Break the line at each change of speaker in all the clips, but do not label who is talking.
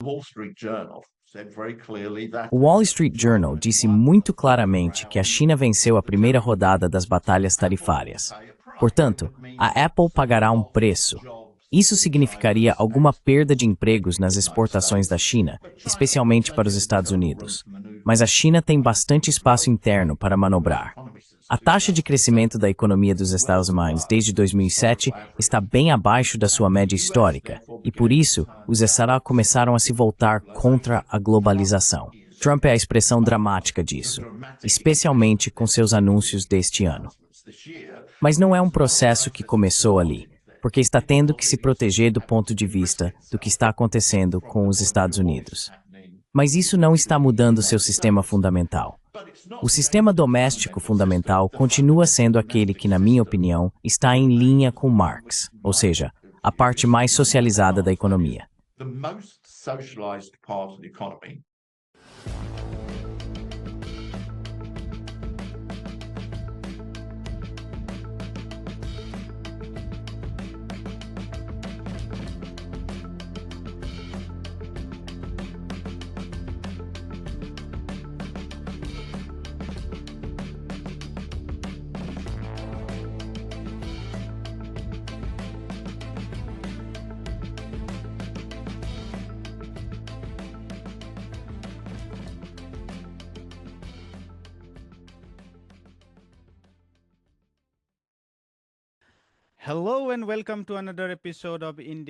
O Wall Street Journal disse muito claramente que a China venceu a primeira rodada das batalhas tarifárias. Portanto, a Apple pagará um preço. Isso significaria alguma perda de empregos nas exportações da China, especialmente para os Estados Unidos. Mas a China tem bastante espaço interno para manobrar. A taxa de crescimento da economia dos Estados Unidos desde 2007 está bem abaixo da sua média histórica, e por isso, os USA começaram a se voltar contra a globalização. Trump é a expressão dramática disso, especialmente com seus anúncios deste ano. Mas não é um processo que começou ali, porque está tendo que se proteger do ponto de vista do que está acontecendo com os Estados Unidos. Mas isso não está mudando seu sistema fundamental. O sistema doméstico fundamental continua sendo aquele que, na minha opinião, está em linha com Marx, ou seja, a parte mais socializada da economia.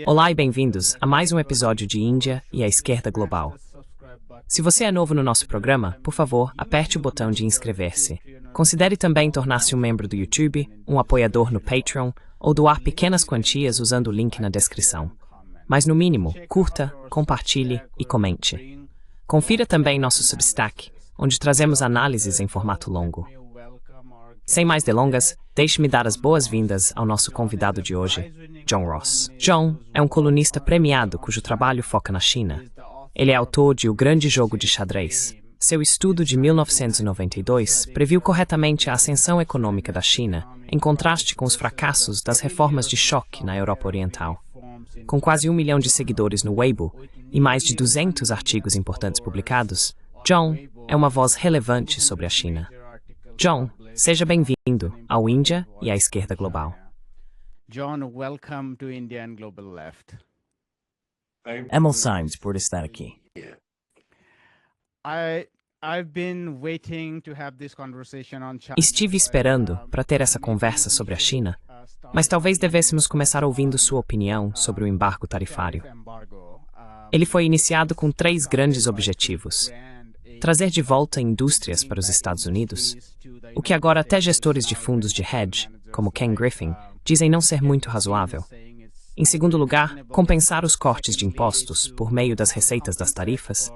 Olá e bem-vindos a mais um episódio de Índia e a Esquerda Global. Se você é novo no nosso programa, por favor, aperte o botão de inscrever-se. Considere também tornar-se um membro do YouTube, um apoiador no Patreon ou doar pequenas quantias usando o link na descrição. Mas no mínimo, curta, compartilhe e comente. Confira também nosso Substack, onde trazemos análises em formato longo. Sem mais delongas, deixe-me dar as boas-vindas ao nosso convidado de hoje, John Ross. John é um colunista premiado cujo trabalho foca na China. Ele é autor de O Grande Jogo de Xadrez. Seu estudo de 1992 previu corretamente a ascensão econômica da China, em contraste com os fracassos das reformas de choque na Europa Oriental. Com quase 1 milhão de seguidores no Weibo e mais de 200 artigos importantes publicados, John é uma voz relevante sobre a China. John, seja bem-vindo ao Índia e à Esquerda Global.
John, welcome to India and Global Left.
Emil Sainz por estar aqui.
I've been waiting to have this conversation on China.
Estive esperando para ter essa conversa sobre a China, mas talvez devêssemos começar ouvindo sua opinião sobre o embargo tarifário. Ele foi iniciado com 3 grandes objetivos: trazer de volta indústrias para os Estados Unidos, o que agora até gestores de fundos de hedge, como Ken Griffin, dizem não ser muito razoável. Em segundo lugar, compensar os cortes de impostos por meio das receitas das tarifas.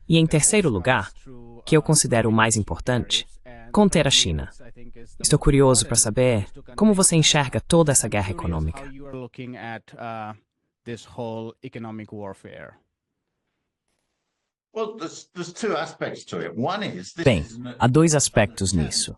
E em terceiro lugar, que eu considero o mais importante, conter a China. Estou curioso para saber como você enxerga toda essa guerra econômica.
Bem, há 2 aspectos nisso.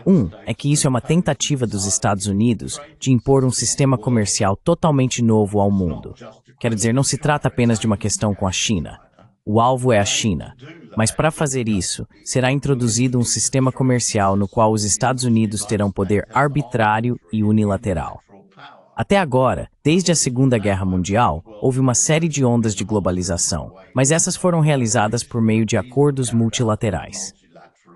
Um é que isso é uma tentativa dos Estados Unidos de impor um sistema comercial totalmente novo ao mundo. Quer dizer, não se trata apenas de uma questão com a China. O alvo é a China. Mas para fazer isso, será introduzido um sistema comercial no qual os Estados Unidos terão poder arbitrário e unilateral. Até agora, desde a Segunda Guerra Mundial, houve uma série de ondas de globalização, mas essas foram realizadas por meio de acordos multilaterais.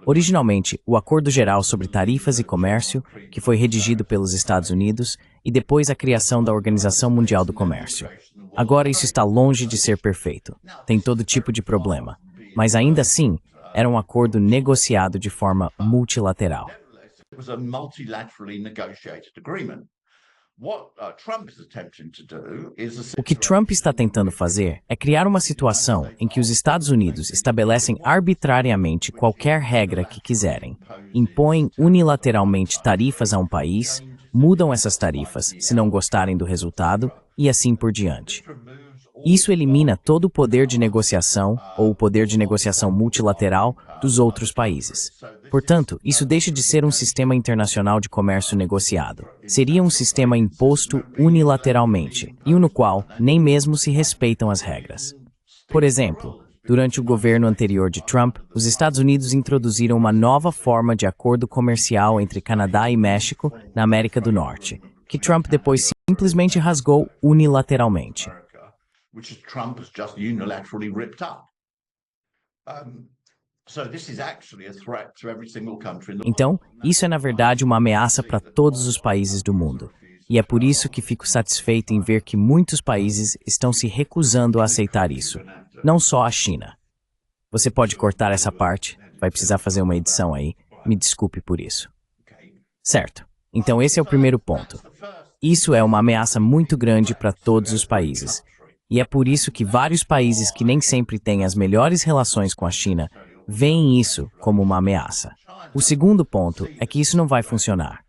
Originalmente, o Acordo Geral sobre Tarifas e Comércio, que foi redigido pelos Estados Unidos, e depois a criação da Organização Mundial do Comércio. Agora isso está longe de ser perfeito. Tem todo tipo de problema. Mas ainda assim, era um acordo negociado de forma multilateral. O que Trump está tentando fazer é criar uma situação em que os Estados Unidos estabelecem arbitrariamente qualquer regra que quiserem, impõem unilateralmente tarifas a um país, mudam essas tarifas se não gostarem do resultado e assim por diante. Isso elimina todo o poder de negociação ou o poder de negociação multilateral dos outros países. Portanto, isso deixa de ser um sistema internacional de comércio negociado. Seria um sistema imposto unilateralmente, e no qual nem mesmo se respeitam as regras. Por exemplo, durante o governo anterior de Trump, os Estados Unidos introduziram uma nova forma de acordo comercial entre Canadá e México na América do Norte, que Trump depois simplesmente rasgou unilateralmente. Então, isso é na verdade uma ameaça para todos os países do mundo. E é por isso que fico satisfeito em ver que muitos países estão se recusando a aceitar isso. Não só a China. Você pode cortar essa parte, vai precisar fazer uma edição aí, me desculpe por isso. Certo, então esse é o primeiro ponto. Isso é uma ameaça muito grande para todos os países. E é por isso que vários países que nem sempre têm as melhores relações com a China veem isso como uma ameaça. O segundo ponto é que isso não vai funcionar.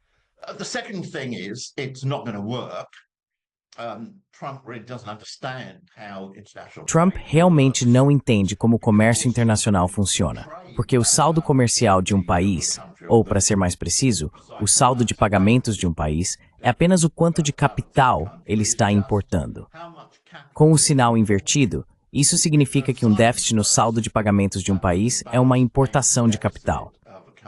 Trump realmente não entende como o comércio internacional funciona, porque o saldo comercial de um país, ou para ser mais preciso, o saldo de pagamentos de um país, é apenas o quanto de capital ele está importando. Com o sinal invertido, isso significa que um déficit no saldo de pagamentos de um país é uma importação de capital.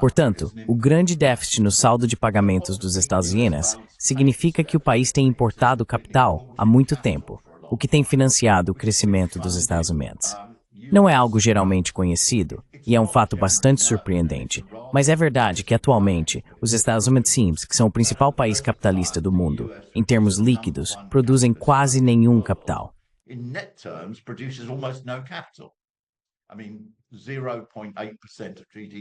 Portanto, o grande déficit no saldo de pagamentos dos Estados Unidos significa que o país tem importado capital há muito tempo, o que tem financiado o crescimento dos Estados Unidos. Não é algo geralmente conhecido, e é um fato bastante surpreendente, mas é verdade que atualmente os Estados Unidos, que são o principal país capitalista do mundo, em termos líquidos, produzem quase nenhum capital.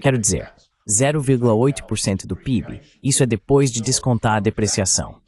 Quero dizer, 0,8% do PIB, isso é depois de descontar a depreciação.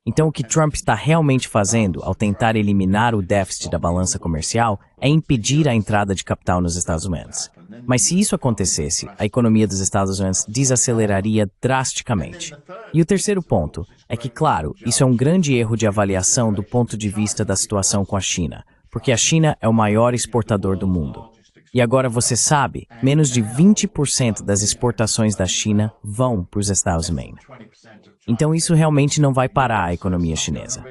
Então, o que Trump está realmente fazendo ao tentar eliminar o déficit da balança comercial é impedir a entrada de capital nos Estados Unidos. Mas se isso acontecesse, a economia dos Estados Unidos desaceleraria drasticamente. E o terceiro ponto é que, claro, isso é um grande erro de avaliação do ponto de vista da situação com a China, porque a China é o maior exportador do mundo. E agora você sabe, menos de 20% das exportações da China vão para os Estados Unidos. Então isso realmente não vai parar a economia chinesa.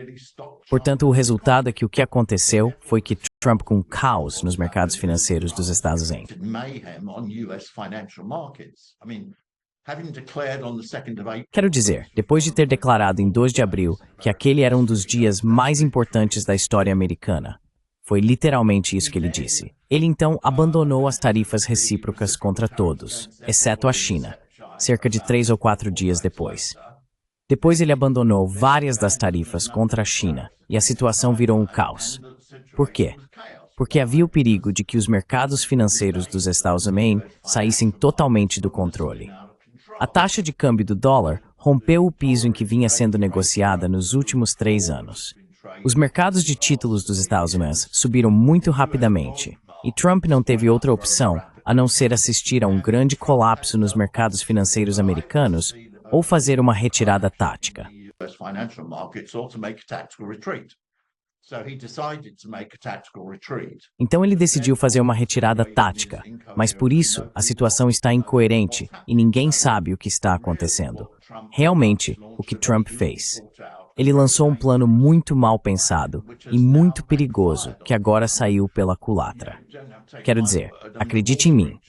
Portanto, o resultado é que o que aconteceu foi que Trump com caos nos mercados financeiros dos Estados Unidos. Quero dizer, depois de ter declarado em 2 de abril que aquele era um dos dias mais importantes da história americana, foi literalmente isso que ele disse. Ele então abandonou as tarifas recíprocas contra todos, exceto a China, cerca de 3 ou 4 dias depois. Depois ele abandonou várias das tarifas contra a China e a situação virou um caos. Por quê? Porque havia o perigo de que os mercados financeiros dos Estados Unidos saíssem totalmente do controle. A taxa de câmbio do dólar rompeu o piso em que vinha sendo negociada nos últimos 3 anos. Os mercados de títulos dos Estados Unidos subiram muito rapidamente, e Trump não teve outra opção a não ser assistir a um grande colapso nos mercados financeiros americanos ou fazer uma retirada tática. Então ele decidiu fazer uma retirada tática, mas por isso a situação está incoerente e ninguém sabe o que está acontecendo. Realmente, o que Trump fez. Ele lançou um plano muito mal pensado e muito perigoso que agora saiu pela culatra. Quero dizer, acredite em mim.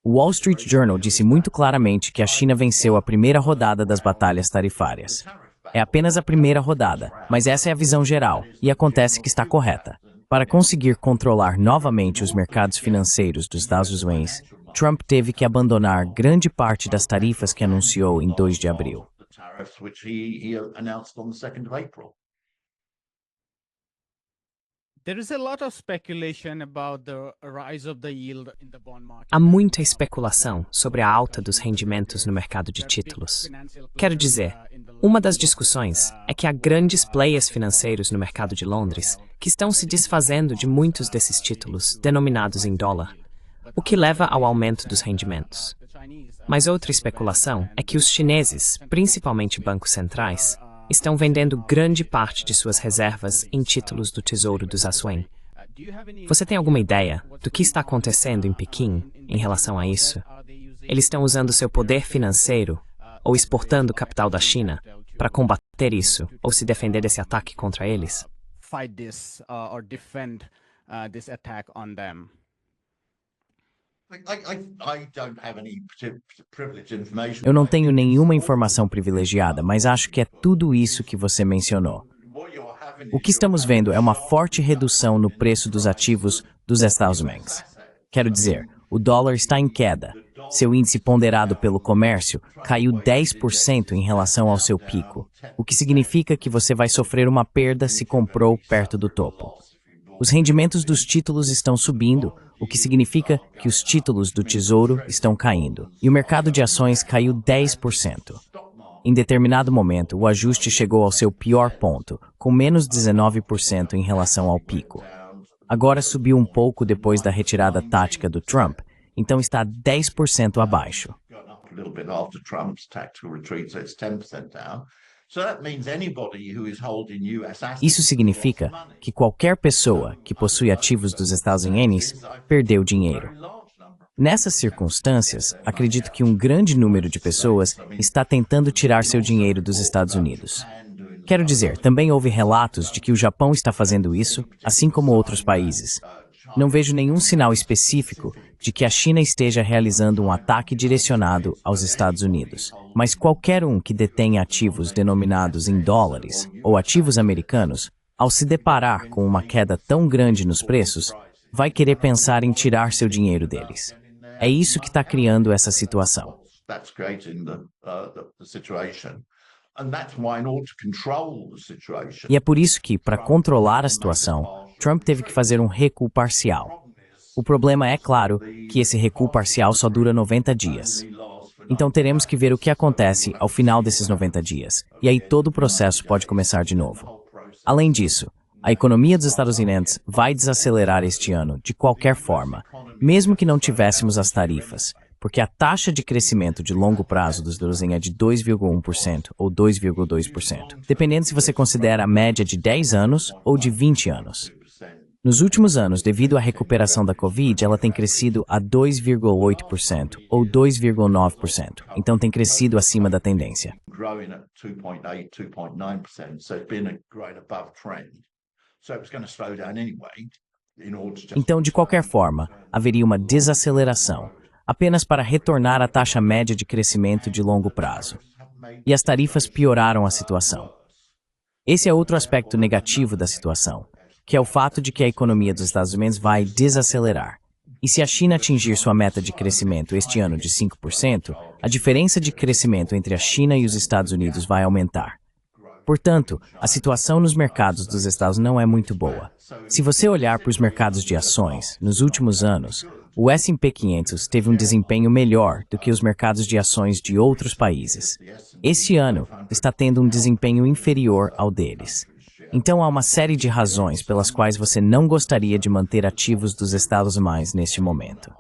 O Wall Street Journal disse muito claramente que a China venceu a primeira rodada das batalhas tarifárias. É apenas a primeira rodada, mas essa é a visão geral, e acontece que está correta. Para conseguir controlar novamente os mercados financeiros dos Estados Unidos, Trump teve que abandonar grande parte das tarifas que anunciou em 2 de abril.
Há muita especulação sobre a alta dos rendimentos no mercado de títulos. Quero dizer, uma das discussões é que há grandes players financeiros no mercado de Londres que estão se desfazendo de muitos desses títulos denominados em dólar, o que leva ao aumento dos rendimentos. Mas outra especulação é que os chineses, principalmente bancos centrais, estão vendendo grande parte de suas reservas em títulos do Tesouro dos Açuem. Você tem alguma ideia do que está acontecendo em Pequim em relação a isso? Eles estão usando seu poder financeiro ou exportando capital da China para combater isso ou se defender desse ataque contra eles?
this attack on them.
Eu não tenho nenhuma informação privilegiada, mas acho que é tudo isso que você mencionou. O que estamos vendo é uma forte redução no preço dos ativos dos Estados Unidos. Quero dizer, o dólar está em queda. Seu índice ponderado pelo comércio caiu 10% em relação ao seu pico, o que significa que você vai sofrer uma perda se comprou perto do topo. Os rendimentos dos títulos estão subindo, o que significa que os títulos do Tesouro estão caindo, e o mercado de ações caiu 10%. Em determinado momento, o ajuste chegou ao seu pior ponto, com menos 19% em relação ao pico. Agora subiu um pouco depois da retirada tática do Trump, então está 10% abaixo. Isso significa que qualquer pessoa que possui ativos dos Estados Unidos perdeu dinheiro. Nessas circunstâncias, acredito que um grande número de pessoas está tentando tirar seu dinheiro dos Estados Unidos. Quero dizer, também houve relatos de que o Japão está fazendo isso, assim como outros países. Não vejo nenhum sinal específico de que a China esteja realizando um ataque direcionado aos Estados Unidos. Mas qualquer um que detém ativos denominados em dólares ou ativos americanos, ao se deparar com uma queda tão grande nos preços, vai querer pensar em tirar seu dinheiro deles. É isso que está criando essa situação. E é por isso que, para controlar a situação, Trump teve que fazer um recuo parcial. O problema é, claro, que esse recuo parcial só dura 90 dias. Então teremos que ver o que acontece ao final desses 90 dias, e aí todo o processo pode começar de novo. Além disso, a economia dos Estados Unidos vai desacelerar este ano de qualquer forma, mesmo que não tivéssemos as tarifas, porque a taxa de crescimento de longo prazo dos juros é de 2,1% ou 2,2%, dependendo se você considera a média de 10 anos ou de 20 anos. Nos últimos anos, devido à recuperação da Covid, ela tem crescido a 2,8% ou 2,9%, então tem crescido acima da tendência. Então, de qualquer forma, haveria uma desaceleração, apenas para retornar à taxa média de crescimento de longo prazo. E as tarifas pioraram a situação. Esse é outro aspecto negativo da situação, que é o fato de que a economia dos Estados Unidos vai desacelerar. E se a China atingir sua meta de crescimento este ano de 5%, a diferença de crescimento entre a China e os Estados Unidos vai aumentar. Portanto, a situação nos mercados dos Estados não é muito boa. Se você olhar para os mercados de ações, nos últimos anos, o S&P 500 teve um desempenho melhor do que os mercados de ações de outros países. Esse ano, está tendo um desempenho inferior ao deles. Então há uma série de razões pelas quais você não gostaria de manter ativos dos Estados Unidos neste momento.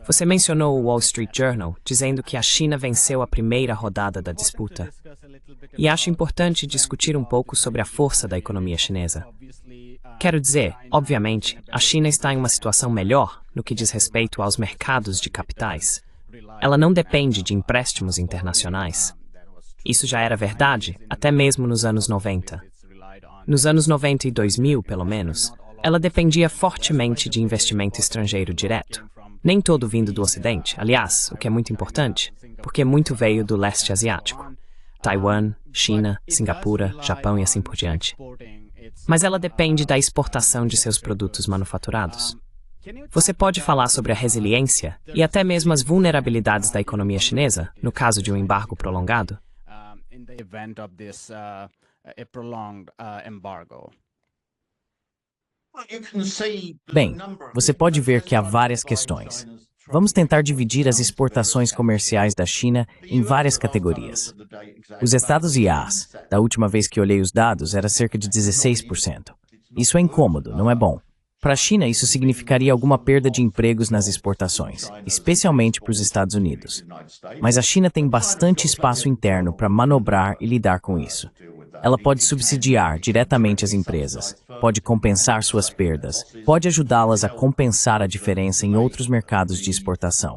Você mencionou o Wall Street Journal dizendo que a China venceu a primeira rodada da disputa. E acho importante discutir um pouco sobre a força da economia chinesa. Quero dizer, obviamente, a China está em uma situação melhor no que diz respeito aos mercados de capitais. Ela não depende de empréstimos internacionais. Isso já era verdade até mesmo nos anos 90. Nos anos 90 e 2000, pelo menos, ela dependia fortemente de investimento estrangeiro direto. Nem todo vindo do Ocidente, aliás, o que é muito importante, porque muito veio do leste asiático. Taiwan, China, Singapura, Japão e assim por diante. Mas ela depende da exportação de seus produtos manufaturados. Você pode falar sobre a resiliência e até mesmo as vulnerabilidades da economia chinesa, no caso de um embargo prolongado?
Bem, você pode ver que há várias questões. Vamos tentar dividir as exportações comerciais da China em várias categorias. Os Estados Unidos, da última vez que olhei os dados, era cerca de 16%. Isso é incômodo, não é bom. Para a China, isso significaria alguma perda de empregos nas exportações, especialmente para os Estados Unidos. Mas a China tem bastante espaço interno para manobrar e lidar com isso. Ela pode subsidiar diretamente as empresas, pode compensar suas perdas, pode ajudá-las a compensar a diferença em outros mercados de exportação.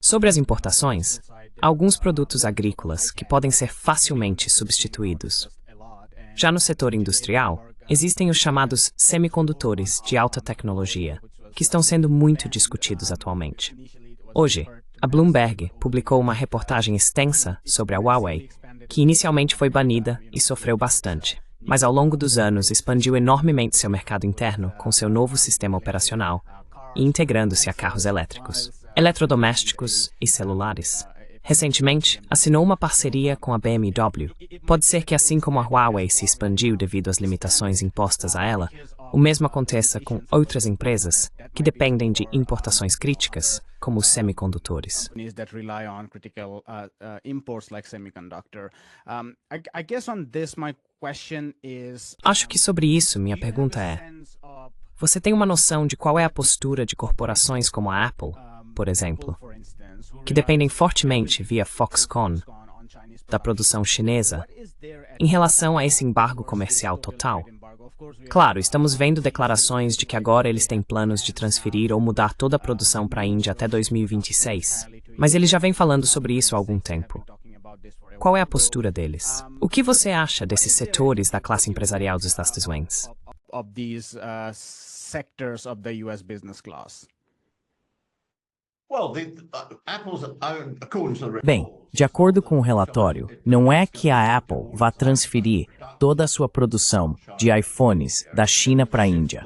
Sobre as importações, há alguns produtos agrícolas que podem ser facilmente substituídos. Já no setor industrial, existem os chamados semicondutores de alta tecnologia, que estão sendo muito discutidos atualmente. Hoje, a Bloomberg publicou uma reportagem extensa sobre a Huawei, que inicialmente foi banida e sofreu bastante, mas ao longo dos anos expandiu enormemente seu mercado interno com seu novo sistema operacional e integrando-se a carros elétricos, eletrodomésticos e celulares. Recentemente, assinou uma parceria com a BMW. Pode ser que assim como a Huawei se expandiu devido às limitações impostas a ela, o mesmo aconteça com outras empresas que dependem de importações críticas, como os semicondutores. Acho que sobre isso minha pergunta é: você tem uma noção de qual é a postura de corporações como a Apple, por exemplo, que dependem fortemente via Foxconn da produção chinesa, em relação a esse embargo comercial total? Claro, estamos vendo declarações de que agora eles têm planos de transferir ou mudar toda a produção para a Índia até 2026, mas eles já vêm falando sobre isso há algum tempo. Qual é a postura deles? O que você acha desses setores da classe empresarial dos Estados Unidos?
Bem, de acordo com o relatório, não é que a Apple vá transferir toda a sua produção de iPhones da China para a Índia.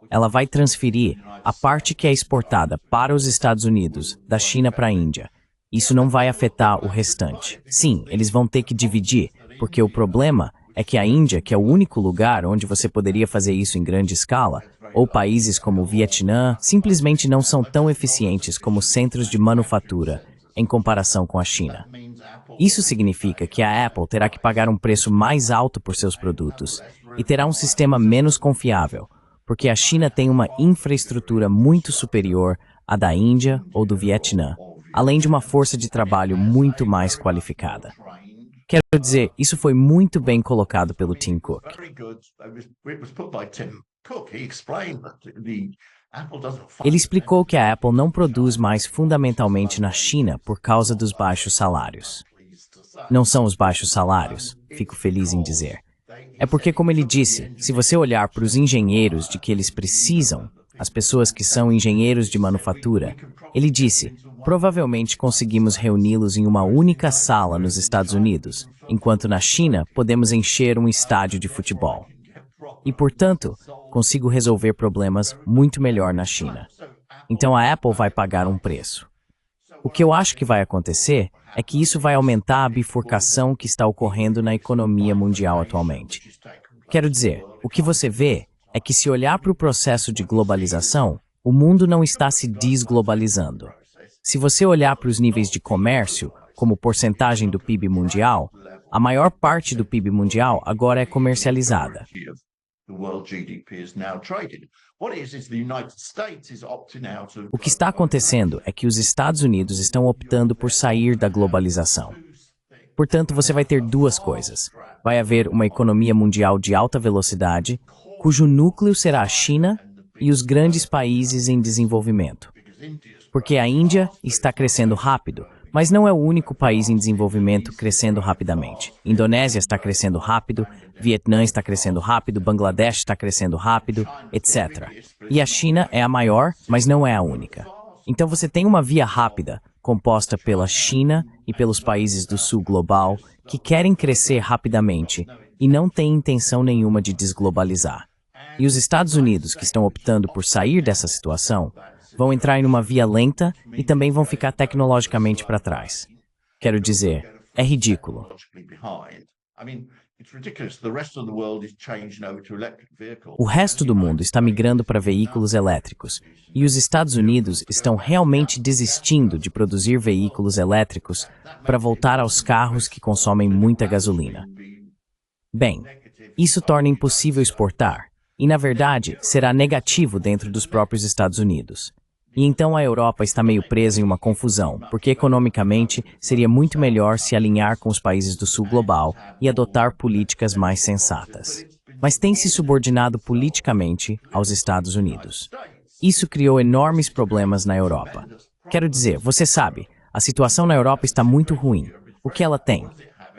Ela vai transferir a parte que é exportada para os Estados Unidos, da China para a Índia. Isso não vai afetar o restante. Sim, eles vão ter que dividir, porque o problema é que a Índia, que é o único lugar onde você poderia fazer isso em grande escala, ou países como o Vietnã, simplesmente não são tão eficientes como centros de manufatura em comparação com a China. Isso significa que a Apple terá que pagar um preço mais alto por seus produtos e terá um sistema menos confiável, porque a China tem uma infraestrutura muito superior à da Índia ou do Vietnã, além de uma força de trabalho muito mais qualificada. Quero dizer, isso foi muito bem colocado pelo Tim Cook. Ele explicou que a Apple não produz mais fundamentalmente na China por causa dos baixos salários. Não são os baixos salários, fico feliz em dizer. É porque, como ele disse, se você olhar para os engenheiros de que eles precisam, as pessoas que são engenheiros de manufatura, ele disse, provavelmente conseguimos reuni-los em uma única sala nos Estados Unidos, enquanto na China podemos encher um estádio de futebol. E, portanto, consigo resolver problemas muito melhor na China. Então a Apple vai pagar um preço. O que eu acho que vai acontecer é que isso vai aumentar a bifurcação que está ocorrendo na economia mundial atualmente. Quero dizer, o que você vê é que se olhar para o processo de globalização, o mundo não está se desglobalizando. Se você olhar para os níveis de comércio, como porcentagem do PIB mundial, a maior parte do PIB mundial agora é comercializada. O que está acontecendo é que os Estados Unidos estão optando por sair da globalização. Portanto, você vai ter duas coisas. Vai haver uma economia mundial de alta velocidade, cujo núcleo será a China e os grandes países em desenvolvimento. Porque a Índia está crescendo rápido, mas não é o único país em desenvolvimento crescendo rapidamente. Indonésia está crescendo rápido, Vietnã está crescendo rápido, Bangladesh está crescendo rápido, etc. E a China é a maior, mas não é a única. Então você tem uma via rápida, composta pela China e pelos países do sul global, que querem crescer rapidamente e não têm intenção nenhuma de desglobalizar. E os Estados Unidos, que estão optando por sair dessa situação, vão entrar em uma via lenta e também vão ficar tecnologicamente para trás. Quero dizer, é ridículo. O resto do mundo está migrando para veículos elétricos, e os Estados Unidos estão realmente desistindo de produzir veículos elétricos para voltar aos carros que consomem muita gasolina. Bem, isso torna impossível exportar, e na verdade será negativo dentro dos próprios Estados Unidos. E então a Europa está meio presa em uma confusão, porque economicamente seria muito melhor se alinhar com os países do sul global e adotar políticas mais sensatas. Mas tem se subordinado politicamente aos Estados Unidos. Isso criou enormes problemas na Europa. Quero dizer, você sabe, a situação na Europa está muito ruim. O que ela tem?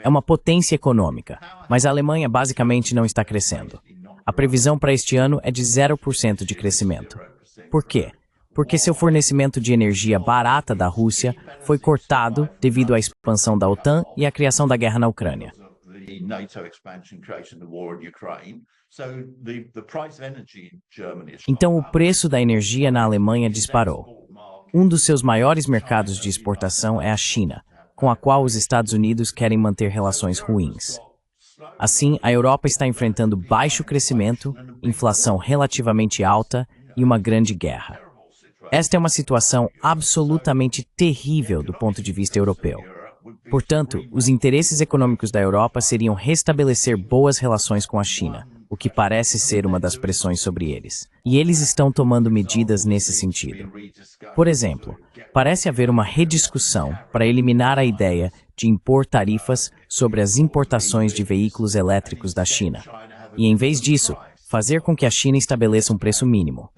É uma potência econômica, mas a Alemanha basicamente não está crescendo. A previsão para este ano é de 0% de crescimento. Por quê? Porque seu fornecimento de energia barata da Rússia foi cortado devido à expansão da OTAN e à criação da guerra na Ucrânia. Então o preço da energia na Alemanha disparou. Um dos seus maiores mercados de exportação é a China, com a qual os Estados Unidos querem manter relações ruins. Assim, a Europa está enfrentando baixo crescimento, inflação relativamente alta e uma grande guerra. Esta é uma situação absolutamente terrível do ponto de vista europeu. Portanto, os interesses econômicos da Europa seriam restabelecer boas relações com a China, o que parece ser uma das pressões sobre eles. E eles estão tomando medidas nesse sentido. Por exemplo, parece haver uma rediscussão para eliminar a ideia de impor tarifas sobre as importações de veículos elétricos da China. E, em vez disso, fazer com que a China estabeleça um preço mínimo.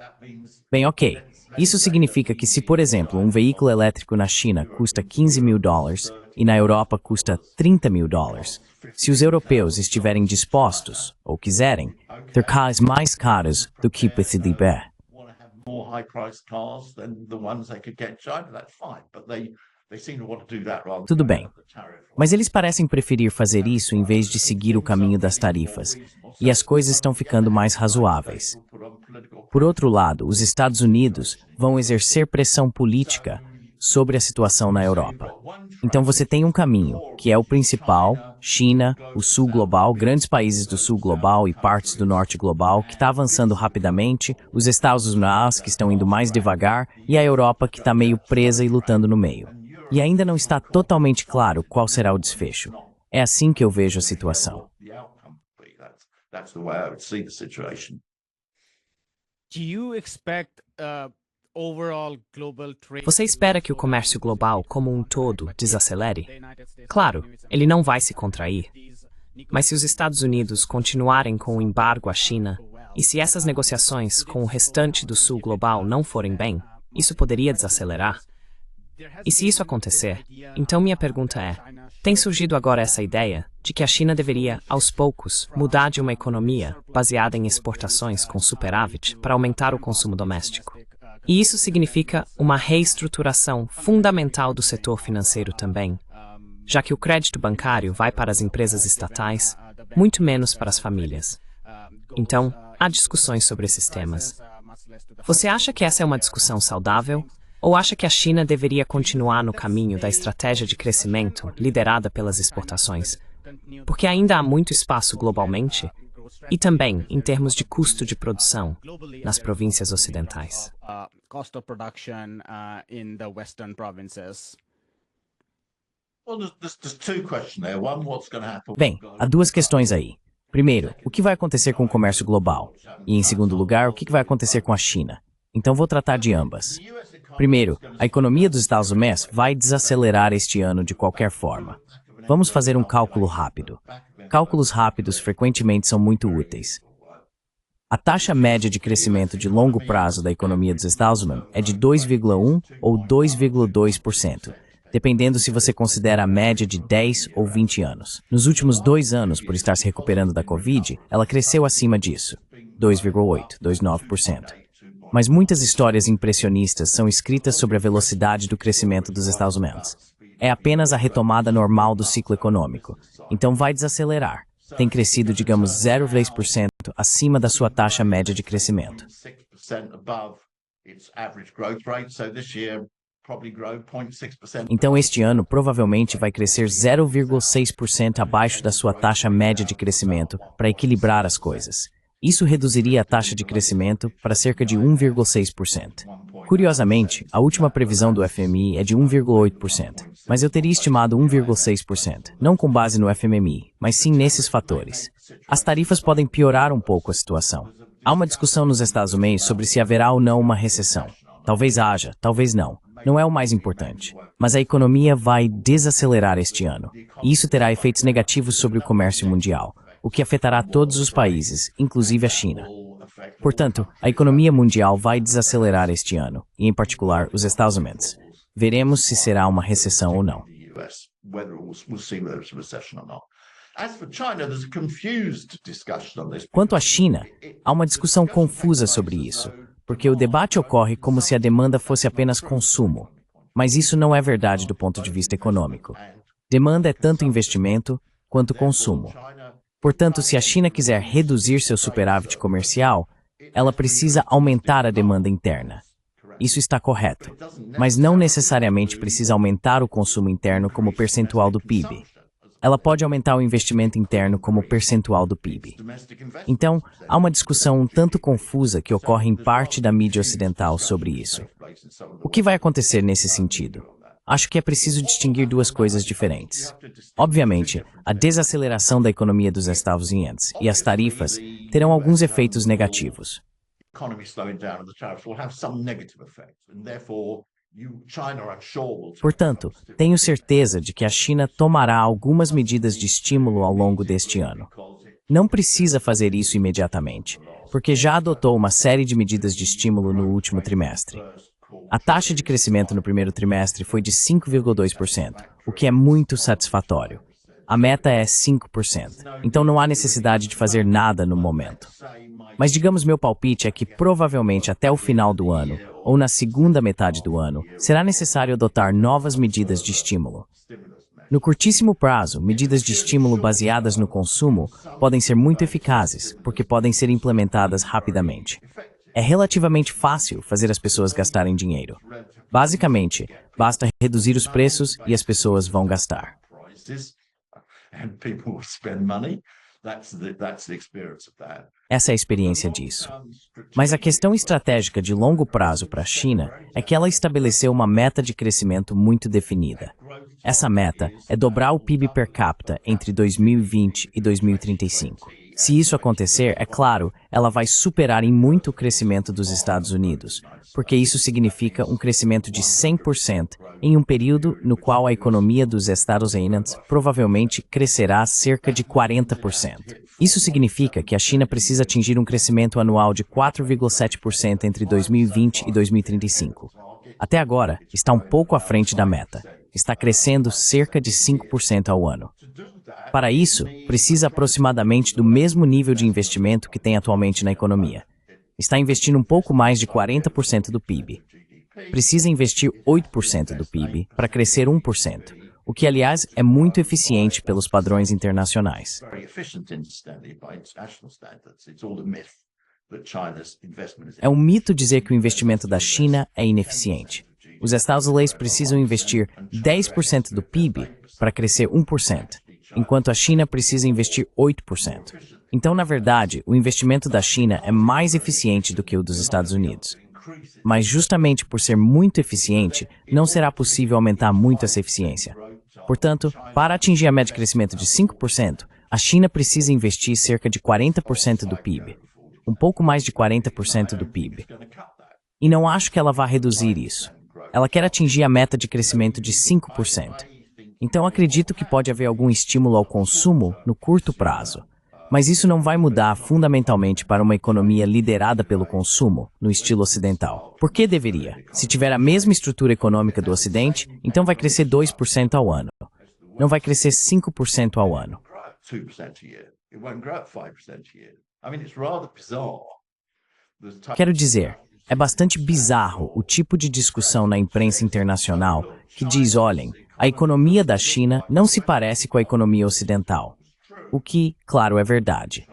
Bem, ok. Isso significa que se, por exemplo, um veículo elétrico na China custa $15.000 e na Europa custa $30.000, se os europeus estiverem dispostos, ou quiserem, ter carros mais caros do que PCDB. Tudo bem, mas eles parecem preferir fazer isso em vez de seguir o caminho das tarifas, e as coisas estão ficando mais razoáveis. Por outro lado, os Estados Unidos vão exercer pressão política sobre a situação na Europa. Então você tem um caminho, que é o principal, China, o Sul Global, grandes países do Sul Global e partes do Norte Global, que está avançando rapidamente, os Estados Unidos, que estão indo mais devagar, e a Europa, que está meio presa e lutando no meio. E ainda não está totalmente claro qual será o desfecho. É assim que eu vejo a situação.
Você espera que o comércio global como um todo desacelere? Claro, ele não vai se contrair. Mas se os Estados Unidos continuarem com o embargo à China, e se essas negociações com o restante do Sul Global não forem bem, isso poderia desacelerar. E se isso acontecer, então minha pergunta é, tem surgido agora essa ideia de que a China deveria, aos poucos, mudar de uma economia baseada em exportações com superávit para aumentar o consumo doméstico. E isso significa uma reestruturação fundamental do setor financeiro também, já que o crédito bancário vai para as empresas estatais, muito menos para as famílias. Então, há discussões sobre esses temas. Você acha que essa é uma discussão saudável? Ou acha que a China deveria continuar no caminho da estratégia de crescimento liderada pelas exportações? Porque ainda há muito espaço globalmente e também em termos de custo de produção nas províncias ocidentais.
Bem, há duas questões aí. Primeiro, o que vai acontecer com o comércio global? E, em segundo lugar, o que vai acontecer com a China? Então vou tratar de ambas. Primeiro, a economia dos Estados Unidos vai desacelerar este ano de qualquer forma. Vamos fazer um cálculo rápido. Cálculos rápidos frequentemente são muito úteis. A taxa média de crescimento de longo prazo da economia dos Estados Unidos é de 2,1% ou 2,2%, dependendo se você considera a média de 10 ou 20 anos. Nos últimos 2 anos, por estar se recuperando da Covid, ela cresceu acima disso, 2,8%, 2,9%. Mas muitas histórias impressionistas são escritas sobre a velocidade do crescimento dos Estados Unidos. É apenas a retomada normal do ciclo econômico. Então vai desacelerar. Tem crescido, digamos, 0,6% acima da sua taxa média de crescimento. Então este ano provavelmente vai crescer 0,6% abaixo da sua taxa média de crescimento para equilibrar as coisas. Isso reduziria a taxa de crescimento para cerca de 1,6%. Curiosamente, a última previsão do FMI é de 1,8%, mas eu teria estimado 1,6%, não com base no FMI, mas sim nesses fatores. As tarifas podem piorar um pouco a situação. Há uma discussão nos Estados Unidos sobre se haverá ou não uma recessão. Talvez haja, talvez não. Não é o mais importante. Mas a economia vai desacelerar este ano, e isso terá efeitos negativos sobre o comércio mundial, o que afetará todos os países, inclusive a China. Portanto, a economia mundial vai desacelerar este ano, e em particular os Estados Unidos. Veremos se será uma recessão ou não. Quanto à China, há uma discussão confusa sobre isso, porque o debate ocorre como se a demanda fosse apenas consumo. Mas isso não é verdade do ponto de vista econômico. Demanda é tanto investimento quanto consumo. Portanto, se a China quiser reduzir seu superávit comercial, ela precisa aumentar a demanda interna. Isso está correto, mas não necessariamente precisa aumentar o consumo interno como percentual do PIB. Ela pode aumentar o investimento interno como percentual do PIB. Então, há uma discussão um tanto confusa que ocorre em parte da mídia ocidental sobre isso. O que vai acontecer nesse sentido? Acho que é preciso distinguir duas coisas diferentes. Obviamente, a desaceleração da economia dos Estados Unidos e as tarifas terão alguns efeitos negativos. Portanto, tenho certeza de que a China tomará algumas medidas de estímulo ao longo deste ano. Não precisa fazer isso imediatamente, porque já adotou uma série de medidas de estímulo no último trimestre. A taxa de crescimento no primeiro trimestre foi de 5,2%, o que é muito satisfatório. A meta é 5%, então não há necessidade de fazer nada no momento. Mas digamos meu palpite é que provavelmente até o final do ano, ou na segunda metade do ano, será necessário adotar novas medidas de estímulo. No curtíssimo prazo, medidas de estímulo baseadas no consumo podem ser muito eficazes, porque podem ser implementadas rapidamente. É relativamente fácil fazer as pessoas gastarem dinheiro. Basicamente, basta reduzir os preços e as pessoas vão gastar. Essa é a experiência disso. Mas a questão estratégica de longo prazo para a China é que ela estabeleceu uma meta de crescimento muito definida. Essa meta é dobrar o PIB per capita entre 2020 e 2035. Se isso acontecer, é claro, ela vai superar em muito o crescimento dos Estados Unidos, porque isso significa um crescimento de 100% em um período no qual a economia dos Estados Unidos provavelmente crescerá cerca de 40%. Isso significa que a China precisa atingir um crescimento anual de 4,7% entre 2020 e 2035. Até agora, está um pouco à frente da meta. Está crescendo cerca de 5% ao ano. Para isso, precisa aproximadamente do mesmo nível de investimento que tem atualmente na economia. Está investindo um pouco mais de 40% do PIB. Precisa investir 8% do PIB para crescer 1%, o que, aliás, é muito eficiente pelos padrões internacionais. É um mito dizer que o investimento da China é ineficiente. Os Estados Unidos precisam investir 10% do PIB para crescer 1%. Enquanto a China precisa investir 8%. Então, na verdade, o investimento da China é mais eficiente do que o dos Estados Unidos. Mas justamente por ser muito eficiente, não será possível aumentar muito essa eficiência. Portanto, para atingir a meta de crescimento de 5%, a China precisa investir cerca de 40% do PIB. Um pouco mais de 40% do PIB. E não acho que ela vá reduzir isso. Ela quer atingir a meta de crescimento de 5%. Então acredito que pode haver algum estímulo ao consumo no curto prazo. Mas isso não vai mudar fundamentalmente para uma economia liderada pelo consumo, no estilo ocidental. Por que deveria? Se tiver a mesma estrutura econômica do Ocidente, então vai crescer 2% ao ano. Não vai crescer 5% ao ano. Quero dizer, é bastante bizarro o tipo de discussão na imprensa internacional que diz, olhem, a economia da China não se parece com a economia ocidental. O que, claro, é verdade.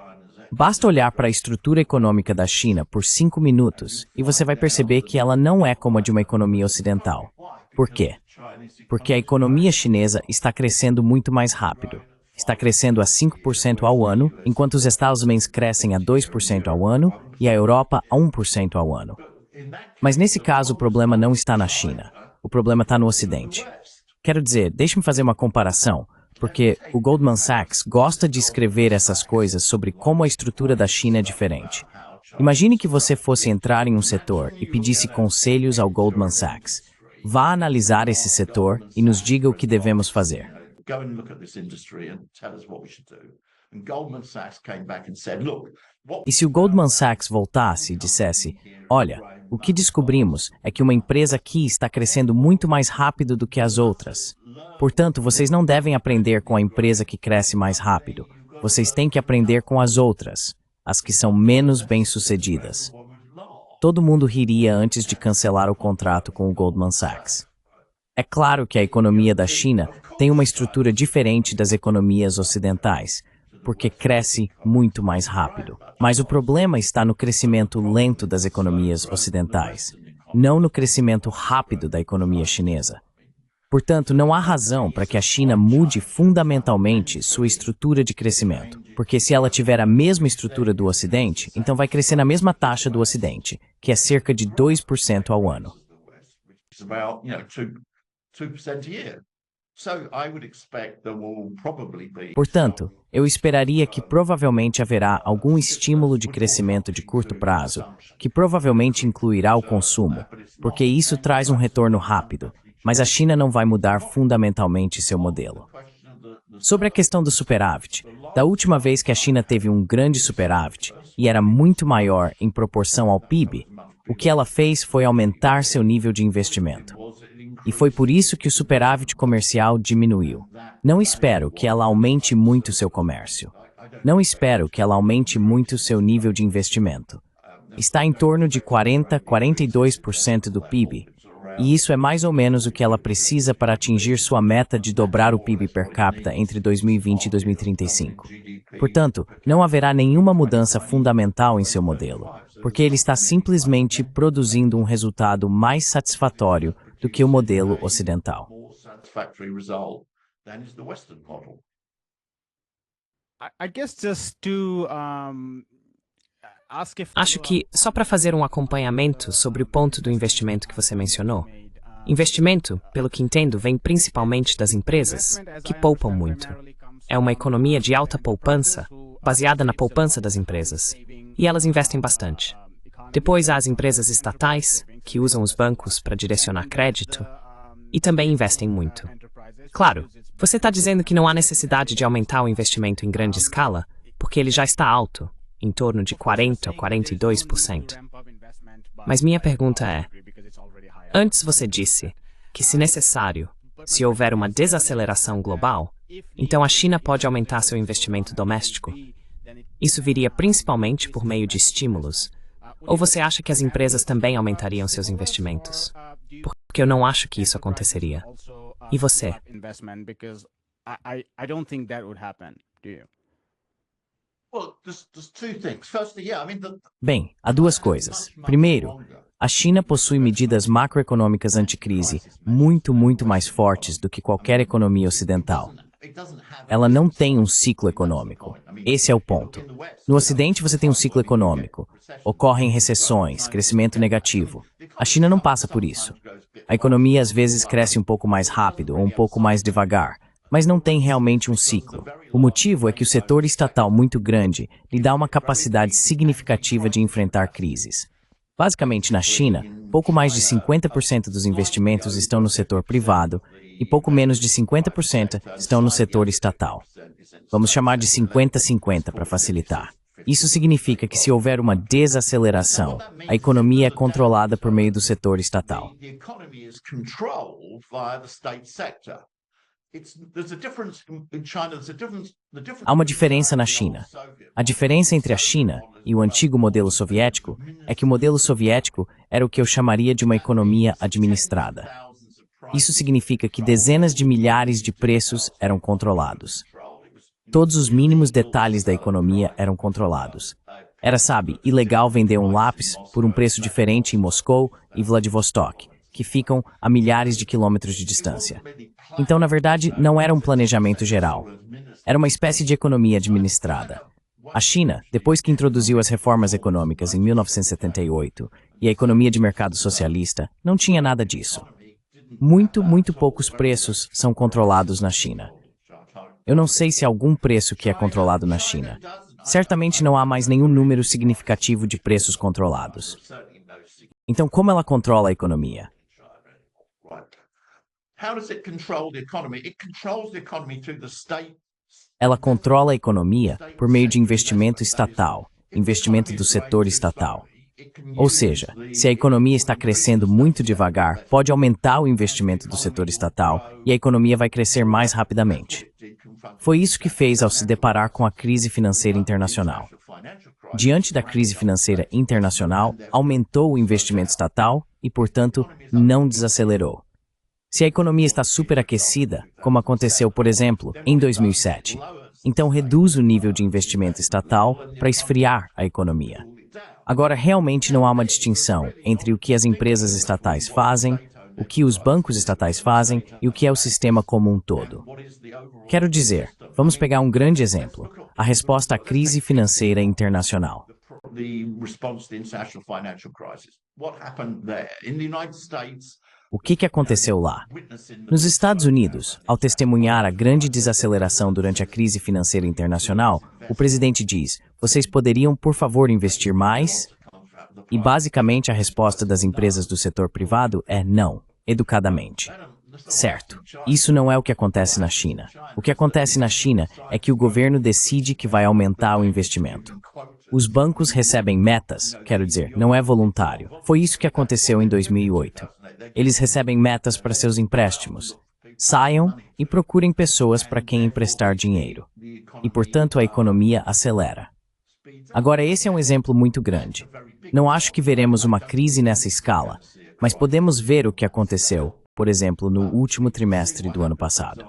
Basta olhar para a estrutura econômica da China por 5 minutos e você vai perceber que ela não é como a de uma economia ocidental. Por quê? Porque a economia chinesa está crescendo muito mais rápido. Está crescendo a 5% ao ano, enquanto os Estados Unidos crescem a 2% ao ano e a Europa a 1% ao ano. Mas nesse caso o problema não está na China. O problema está no Ocidente. Quero dizer, deixe-me fazer uma comparação, porque o Goldman Sachs gosta de escrever essas coisas sobre como a estrutura da China é diferente. Imagine que você fosse entrar em um setor e pedisse conselhos ao Goldman Sachs. Vá analisar esse setor e nos diga o que devemos fazer. E se o Goldman Sachs voltasse e dissesse, olha, o que descobrimos é que uma empresa aqui está crescendo muito mais rápido do que as outras. Portanto, vocês não devem aprender com a empresa que cresce mais rápido. Vocês têm que aprender com as outras, as que são menos bem-sucedidas. Todo mundo riria antes de cancelar o contrato com o Goldman Sachs. É claro que a economia da China tem uma estrutura diferente das economias ocidentais, porque cresce muito mais rápido. Mas o problema está no crescimento lento das economias ocidentais, não no crescimento rápido da economia chinesa. Portanto, não há razão para que a China mude fundamentalmente sua estrutura de crescimento, porque se ela tiver a mesma estrutura do Ocidente, então vai crescer na mesma taxa do Ocidente, que é cerca de 2% ao ano. Portanto, eu esperaria que provavelmente haverá algum estímulo de crescimento de curto prazo, que provavelmente incluirá o consumo, porque isso traz um retorno rápido, mas a China não vai mudar fundamentalmente seu modelo. Sobre a questão do superávit, da última vez que a China teve um grande superávit, e era muito maior em proporção ao PIB, o que ela fez foi aumentar seu nível de investimento. E foi por isso que o superávit comercial diminuiu. Não espero que ela aumente muito seu comércio. Não espero que ela aumente muito seu nível de investimento. Está em torno de 40-42% do PIB. E isso é mais ou menos o que ela precisa para atingir sua meta de dobrar o PIB per capita entre 2020 e 2035. Portanto, não haverá nenhuma mudança fundamental em seu modelo, porque ele está simplesmente produzindo um resultado mais satisfatório do que o modelo ocidental.
Acho que, só para fazer um acompanhamento sobre o ponto do investimento que você mencionou, investimento, pelo que entendo, vem principalmente das empresas, que poupam muito. É uma economia de alta poupança, baseada na poupança das empresas, e elas investem bastante. Depois há as empresas estatais, que usam os bancos para direcionar crédito, e também investem muito. Claro, você está dizendo que não há necessidade de aumentar o investimento em grande escala, porque ele já está alto, em torno de 40% a 42%. Mas minha pergunta é, antes você disse que, se necessário, se houver uma desaceleração global, então a China pode aumentar seu investimento doméstico. Isso viria principalmente por meio de estímulos. Ou você acha que as empresas também aumentariam seus investimentos? Porque eu não acho que isso aconteceria. E você?
Bem, há duas coisas. Primeiro, a China possui medidas macroeconômicas anticrise muito mais fortes do que qualquer economia ocidental. Ela não tem um ciclo econômico. Esse é o ponto. No Ocidente você tem um ciclo econômico. Ocorrem recessões, crescimento negativo. A China não passa por isso. A economia às vezes cresce um pouco mais rápido ou um pouco mais devagar, mas não tem realmente um ciclo. O motivo é que o setor estatal muito grande lhe dá uma capacidade significativa de enfrentar crises. Basicamente, na China, pouco mais de 50% dos investimentos estão no setor privado e pouco menos de 50% estão no setor estatal. Vamos chamar de 50-50 para facilitar. Isso significa que se houver uma desaceleração, a economia é controlada por meio do setor estatal. Há uma diferença na China. A diferença entre a China e o antigo modelo soviético é que o modelo soviético era o que eu chamaria de uma economia administrada. Isso significa que dezenas de milhares de preços eram controlados. Todos os mínimos detalhes da economia eram controlados. Era, sabe, ilegal vender um lápis por um preço diferente em Moscou e Vladivostok, que ficam a milhares de quilômetros de distância. Então, na verdade, não era um planejamento geral. Era uma espécie de economia administrada. A China, depois que introduziu as reformas econômicas em 1978 e a economia de mercado socialista, não tinha nada disso. Muito poucos preços são controlados na China. Eu não sei se há algum preço que é controlado na China. Certamente não há mais nenhum número significativo de preços controlados. Então, como ela controla a economia?
How does it control the economy? It controls the economy through the state
Ela controla a economia por meio de investimento estatal, investimento do setor estatal. Ou seja, se a economia está crescendo muito devagar, pode aumentar o investimento do setor estatal e a economia vai crescer mais rapidamente. Foi isso que fez ao se deparar com a crise financeira internacional. Diante da crise financeira internacional, aumentou o investimento estatal e, portanto, não desacelerou. Se a economia está superaquecida, como aconteceu, por exemplo, em 2007, então reduz o nível de investimento estatal para esfriar a economia. Agora, realmente não há uma distinção entre o que as empresas estatais fazem, o que os bancos estatais fazem e o que é o sistema como um todo. Quero dizer, vamos pegar um grande exemplo, a resposta à crise financeira internacional. O que aconteceu lá? Nos Estados Unidos, ao testemunhar a grande desaceleração durante a crise financeira internacional, o presidente diz: "Vocês poderiam, por favor, investir mais?" E basicamente a resposta das empresas do setor privado é não, educadamente. Certo, isso não é o que acontece na China. O que acontece na China é que o governo decide que vai aumentar o investimento. Os bancos recebem metas, quero dizer, não é voluntário. Foi isso que aconteceu em 2008. Eles recebem metas para seus empréstimos. Saiam e procurem pessoas para quem emprestar dinheiro. E, portanto, a economia acelera. Agora, esse é um exemplo muito grande. Não acho que veremos uma crise nessa escala, mas podemos ver o que aconteceu, por exemplo, no último trimestre do ano passado.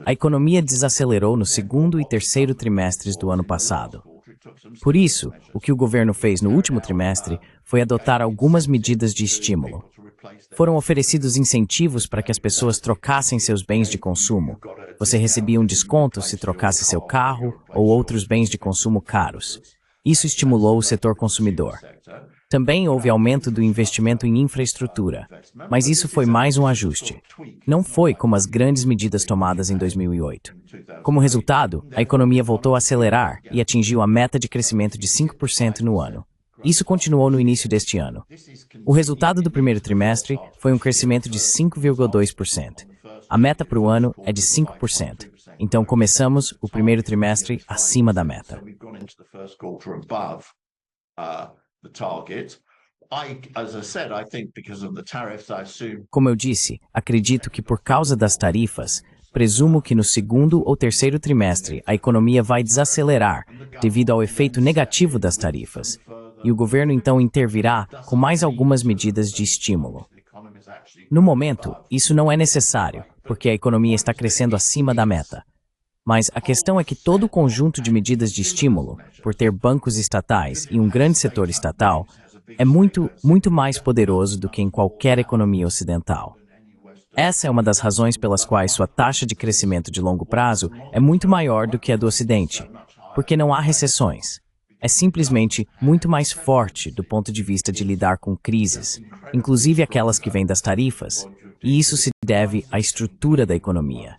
A economia desacelerou no segundo e terceiro trimestres do ano passado. Por isso, o que o governo fez no último trimestre foi adotar algumas medidas de estímulo. Foram oferecidos incentivos para que as pessoas trocassem seus bens de consumo. Você recebia um desconto se trocasse seu carro ou outros bens de consumo caros. Isso estimulou o setor consumidor. Também houve aumento do investimento em infraestrutura, mas isso foi mais um ajuste. Não foi como as grandes medidas tomadas em 2008. Como resultado, a economia voltou a acelerar e atingiu a meta de crescimento de 5% no ano. Isso continuou no início deste ano. O resultado do primeiro trimestre foi um crescimento de 5,2%. A meta para o ano é de 5%. Então começamos o primeiro trimestre acima da meta. Como eu disse, acredito que por causa das tarifas, presumo que no segundo ou terceiro trimestre a economia vai desacelerar devido ao efeito negativo das tarifas. E o governo então intervirá com mais algumas medidas de estímulo. No momento, isso não é necessário, porque a economia está crescendo acima da meta. Mas a questão é que todo o conjunto de medidas de estímulo, por ter bancos estatais e um grande setor estatal, é muito mais poderoso do que em qualquer economia ocidental. Essa é uma das razões pelas quais sua taxa de crescimento de longo prazo é muito maior do que a do Ocidente, porque não há recessões. É simplesmente muito mais forte do ponto de vista de lidar com crises, inclusive aquelas que vêm das tarifas, e isso se deve à estrutura da economia.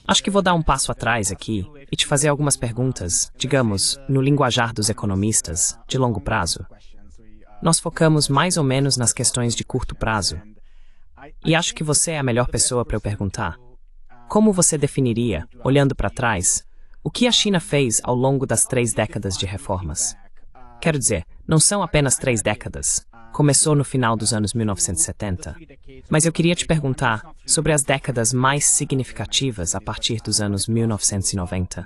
Acho que vou dar um passo atrás aqui e te fazer algumas perguntas, digamos, no linguajar dos economistas, de longo prazo. Nós focamos mais ou menos nas questões de curto prazo. E acho que você é a melhor pessoa para eu perguntar. Como você definiria, olhando para trás, o que a China fez ao longo das 3 décadas de reformas? Quero dizer, não são apenas 3 décadas. Começou no final dos anos 1970. Mas eu queria te perguntar sobre as décadas mais significativas a partir dos anos 1990.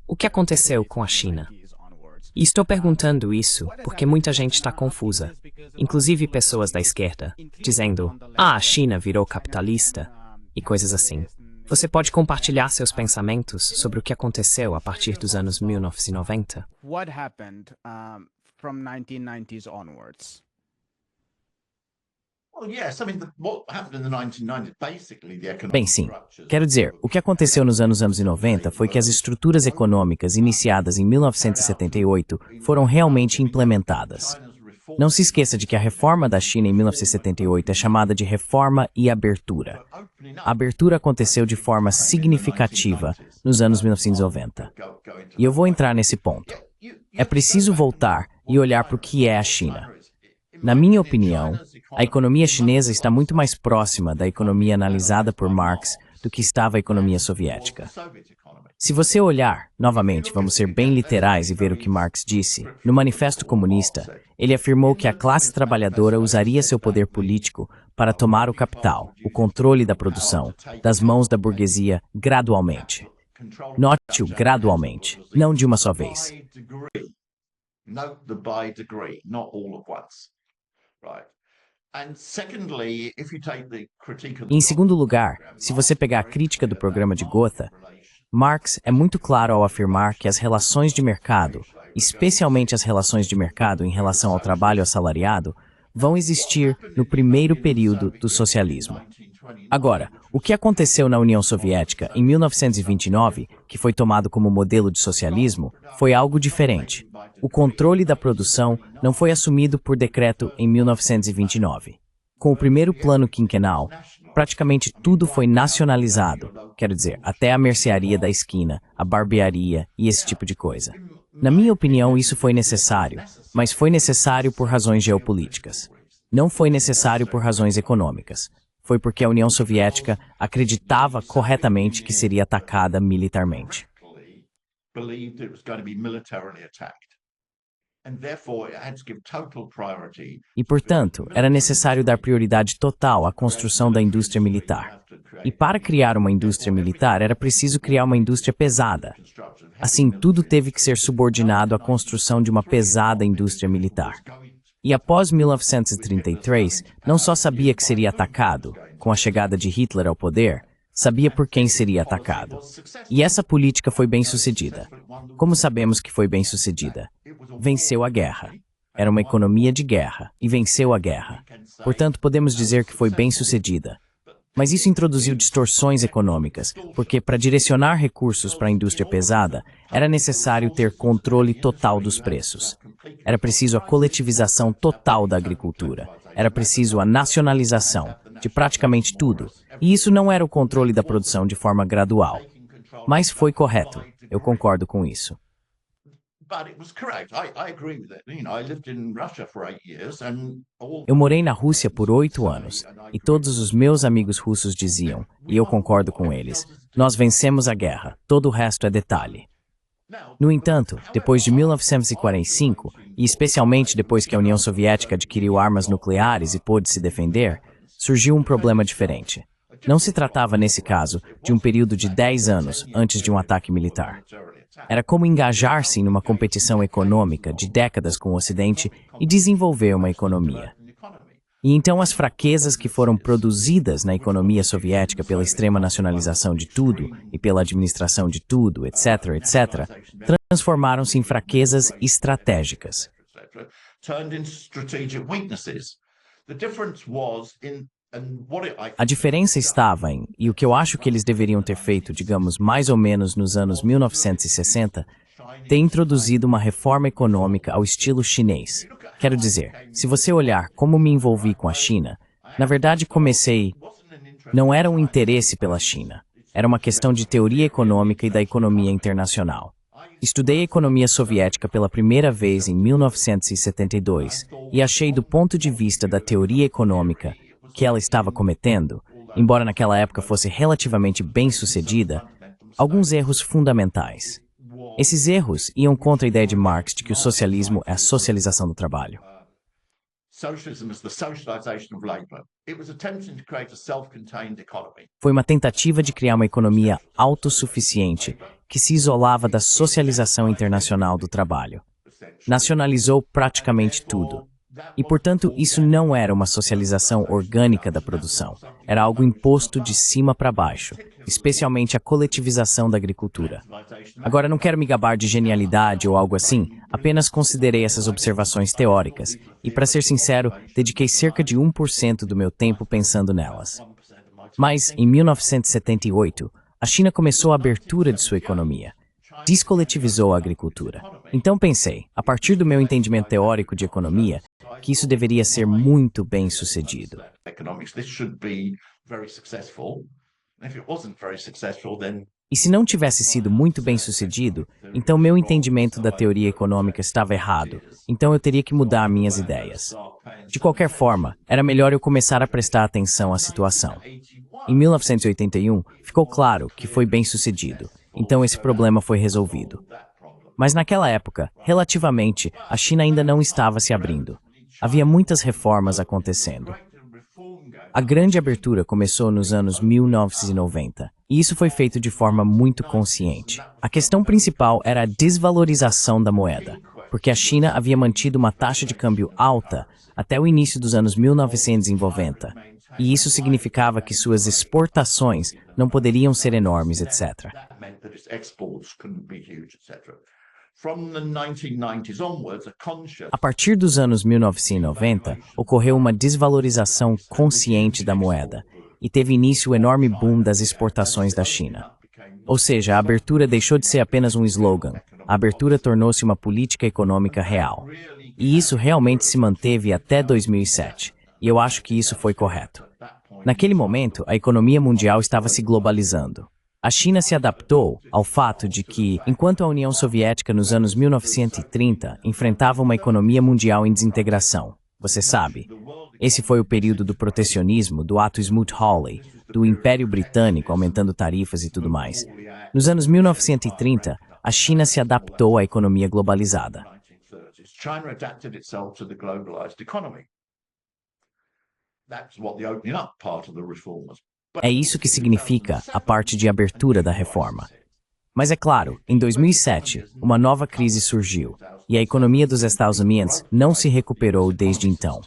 O que aconteceu com a China? E estou perguntando isso porque muita gente está confusa, inclusive pessoas da esquerda, dizendo: a China virou capitalista e coisas assim. Você pode compartilhar seus pensamentos sobre o que aconteceu a partir dos anos 1990?
What happened from 1990s onwards?
Bem, sim. Quero dizer, o que aconteceu nos anos 90 foi que as estruturas econômicas iniciadas em 1978 foram realmente implementadas. Não se esqueça de que a reforma da China em 1978 é chamada de reforma e abertura. A abertura aconteceu de forma significativa nos anos 1990. E eu vou entrar nesse ponto. É preciso voltar e olhar para o que é a China. Na minha opinião, a economia chinesa está muito mais próxima da economia analisada por Marx do que estava a economia soviética. Se você olhar, novamente, vamos ser bem literais e ver o que Marx disse, no Manifesto Comunista, ele afirmou que a classe trabalhadora usaria seu poder político para tomar o capital, o controle da produção, das mãos da burguesia gradualmente. Note-o gradualmente, não de uma só vez. Em segundo lugar, se você pegar a crítica do programa de Gotha, Marx é muito claro ao afirmar que as relações de mercado, especialmente as relações de mercado em relação ao trabalho assalariado, vão existir no primeiro período do socialismo. Agora, o que aconteceu na União Soviética em 1929, que foi tomado como modelo de socialismo, foi algo diferente. O controle da produção não foi assumido por decreto em 1929. Com o primeiro plano quinquenal, praticamente tudo foi nacionalizado, quero dizer, até a mercearia da esquina, a barbearia e esse tipo de coisa. Na minha opinião, isso foi necessário, mas foi necessário por razões geopolíticas. Não foi necessário por razões econômicas. Foi porque a União Soviética acreditava corretamente que seria atacada militarmente. E, portanto, era necessário dar prioridade total à construção da indústria militar. E para criar uma indústria militar, era preciso criar uma indústria pesada. Assim, tudo teve que ser subordinado à construção de uma pesada indústria militar. E após 1933, não só sabia que seria atacado, com a chegada de Hitler ao poder, sabia por quem seria atacado. E essa política foi bem-sucedida. Como sabemos que foi bem-sucedida? Venceu a guerra. Era uma economia de guerra, e venceu a guerra. Portanto, podemos dizer que foi bem-sucedida. Mas isso introduziu distorções econômicas, porque para direcionar recursos para a indústria pesada, era necessário ter controle total dos preços. Era preciso a coletivização total da agricultura. Era preciso a nacionalização de praticamente tudo. E isso não era o controle da produção de forma gradual. Mas foi correto. Eu concordo com isso. Eu morei na Rússia por 8 anos, e todos os meus amigos russos diziam, e eu concordo com eles, nós vencemos a guerra, todo o resto é detalhe. No entanto, depois de 1945, e especialmente depois que a União Soviética adquiriu armas nucleares e pôde se defender, surgiu um problema diferente. Não se tratava, nesse caso, de um período de 10 anos antes de um ataque militar. Era como engajar-se em uma competição econômica de décadas com o Ocidente e desenvolver uma economia. E então as fraquezas que foram produzidas na economia soviética pela extrema nacionalização de tudo e pela administração de tudo, etc., etc., transformaram-se em fraquezas estratégicas. A diferença estava em, e o que eu acho que eles deveriam ter feito, digamos, mais ou menos nos anos 1960, ter introduzido uma reforma econômica ao estilo chinês. Quero dizer, se você olhar como me envolvi com a China, na verdade não era um interesse pela China, era uma questão de teoria econômica e da economia internacional. Estudei a economia soviética pela primeira vez em 1972 e achei do ponto de vista da teoria econômica que ela estava cometendo, embora naquela época fosse relativamente bem-sucedida, alguns erros fundamentais. Esses erros iam contra a ideia de Marx de que o socialismo é a socialização do trabalho. Foi uma tentativa de criar uma economia autossuficiente que se isolava da socialização internacional do trabalho. Nacionalizou praticamente tudo. E, portanto, isso não era uma socialização orgânica da produção. Era algo imposto de cima para baixo, especialmente a coletivização da agricultura. Agora, não quero me gabar de genialidade ou algo assim, apenas considerei essas observações teóricas e, para ser sincero, dediquei cerca de 1% do meu tempo pensando nelas. Mas, em 1978, a China começou a abertura de sua economia. Descoletivizou a agricultura. Então pensei, a partir do meu entendimento teórico de economia, que isso deveria ser muito bem sucedido. E se não tivesse sido muito bem sucedido, então meu entendimento da teoria econômica estava errado, então eu teria que mudar minhas ideias. De qualquer forma, era melhor eu começar a prestar atenção à situação. Em 1981, ficou claro que foi bem sucedido, então esse problema foi resolvido. Mas naquela época, relativamente, a China ainda não estava se abrindo. Havia muitas reformas acontecendo. A grande abertura começou nos anos 1990, e isso foi feito de forma muito consciente. A questão principal era a desvalorização da moeda, porque a China havia mantido uma taxa de câmbio alta até o início dos anos 1990, e isso significava que suas exportações não poderiam ser enormes, etc. A partir dos anos 1990, ocorreu uma desvalorização consciente da moeda e teve início o enorme boom das exportações da China. Ou seja, a abertura deixou de ser apenas um slogan, a abertura tornou-se uma política econômica real. E isso realmente se manteve até 2007, e eu acho que isso foi correto. Naquele momento, a economia mundial estava se globalizando. A China se adaptou ao fato de que, enquanto a União Soviética nos anos 1930 enfrentava uma economia mundial em desintegração, você sabe, esse foi o período do protecionismo, do ato Smoot-Hawley, do Império Britânico aumentando tarifas e tudo mais. Nos anos 1930, a China se adaptou à economia globalizada. É isso que significa a parte de abertura da reforma. Mas é claro, em 2007, uma nova crise surgiu, e a economia dos Estados Unidos não se recuperou desde então.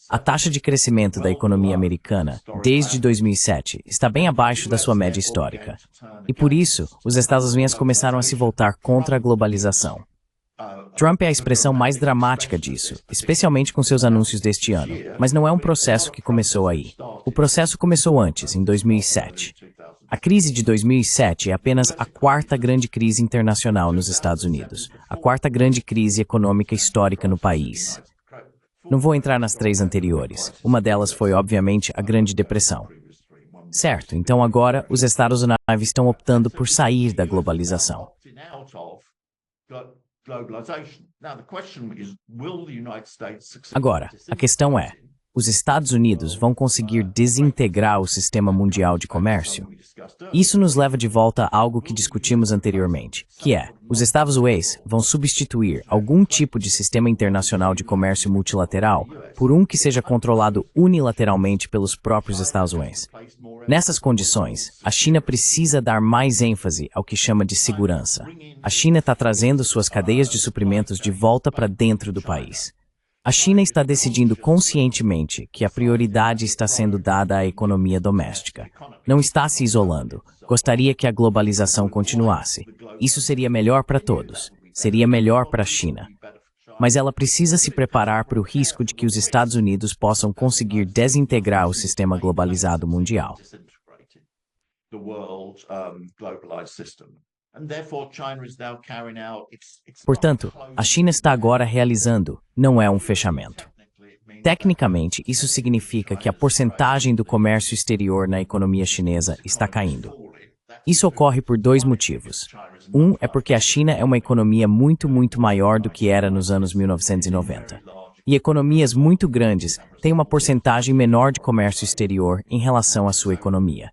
A taxa de crescimento da economia americana, desde 2007, está bem abaixo da sua média histórica. E por isso, os Estados Unidos começaram a se voltar contra a globalização. Trump é a expressão mais dramática disso, especialmente com seus anúncios deste ano, mas não é um processo que começou aí. O processo começou antes, em 2007. A crise de 2007 é apenas a quarta grande crise internacional nos Estados Unidos, a quarta grande crise econômica histórica no país. Não vou entrar nas três anteriores. Uma delas foi, obviamente, a Grande Depressão. Certo, então agora os Estados Unidos estão optando por sair da globalização. Agora, a questão é, os Estados Unidos vão conseguir desintegrar o sistema mundial de comércio? Isso nos leva de volta a algo que discutimos anteriormente, que é, os Estados Unidos vão substituir algum tipo de sistema internacional de comércio multilateral por um que seja controlado unilateralmente pelos próprios Estados Unidos. Nessas condições, a China precisa dar mais ênfase ao que chama de segurança. A China está trazendo suas cadeias de suprimentos de volta para dentro do país. A China está decidindo conscientemente que a prioridade está sendo dada à economia doméstica. Não está se isolando. Gostaria que a globalização continuasse. Isso seria melhor para todos. Seria melhor para a China. Mas ela precisa se preparar para o risco de que os Estados Unidos possam conseguir desintegrar o sistema globalizado mundial. Portanto, a China está agora realizando, não é um fechamento. Tecnicamente, isso significa que a porcentagem do comércio exterior na economia chinesa está caindo. Isso ocorre por dois motivos. Um é porque a China é uma economia muito maior do que era nos anos 1990. E economias muito grandes têm uma porcentagem menor de comércio exterior em relação à sua economia.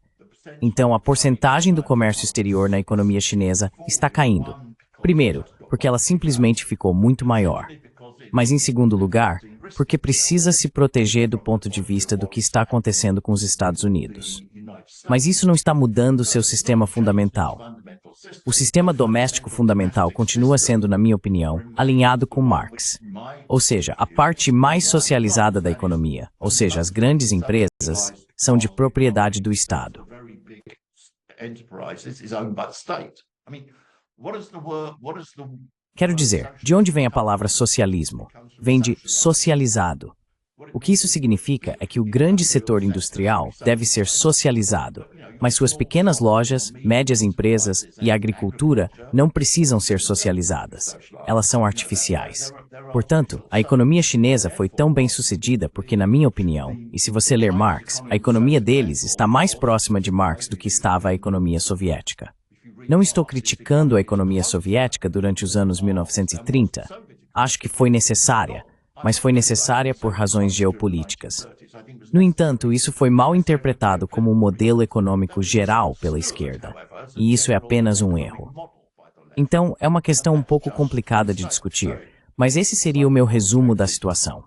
Então, a porcentagem do comércio exterior na economia chinesa está caindo. Primeiro, porque ela simplesmente ficou muito maior. Mas, em segundo lugar, porque precisa se proteger do ponto de vista do que está acontecendo com os Estados Unidos. Mas isso não está mudando seu sistema fundamental. O sistema doméstico fundamental continua sendo, na minha opinião, alinhado com Marx. Ou seja, a parte mais socializada da economia, ou seja, as grandes empresas, são de propriedade do Estado. Quero dizer, de onde vem a palavra socialismo? Vem de socializado. O que isso significa é que o grande setor industrial deve ser socializado, mas suas pequenas lojas, médias empresas e a agricultura não precisam ser socializadas. Elas são artificiais. Portanto, a economia chinesa foi tão bem sucedida porque, na minha opinião, e se você ler Marx, a economia deles está mais próxima de Marx do que estava a economia soviética. Não estou criticando a economia soviética durante os anos 1930. Acho que foi necessária, mas foi necessária por razões geopolíticas. No entanto, isso foi mal interpretado como um modelo econômico geral pela esquerda, e isso é apenas um erro. Então, é uma questão um pouco complicada de discutir, mas esse seria o meu resumo da situação.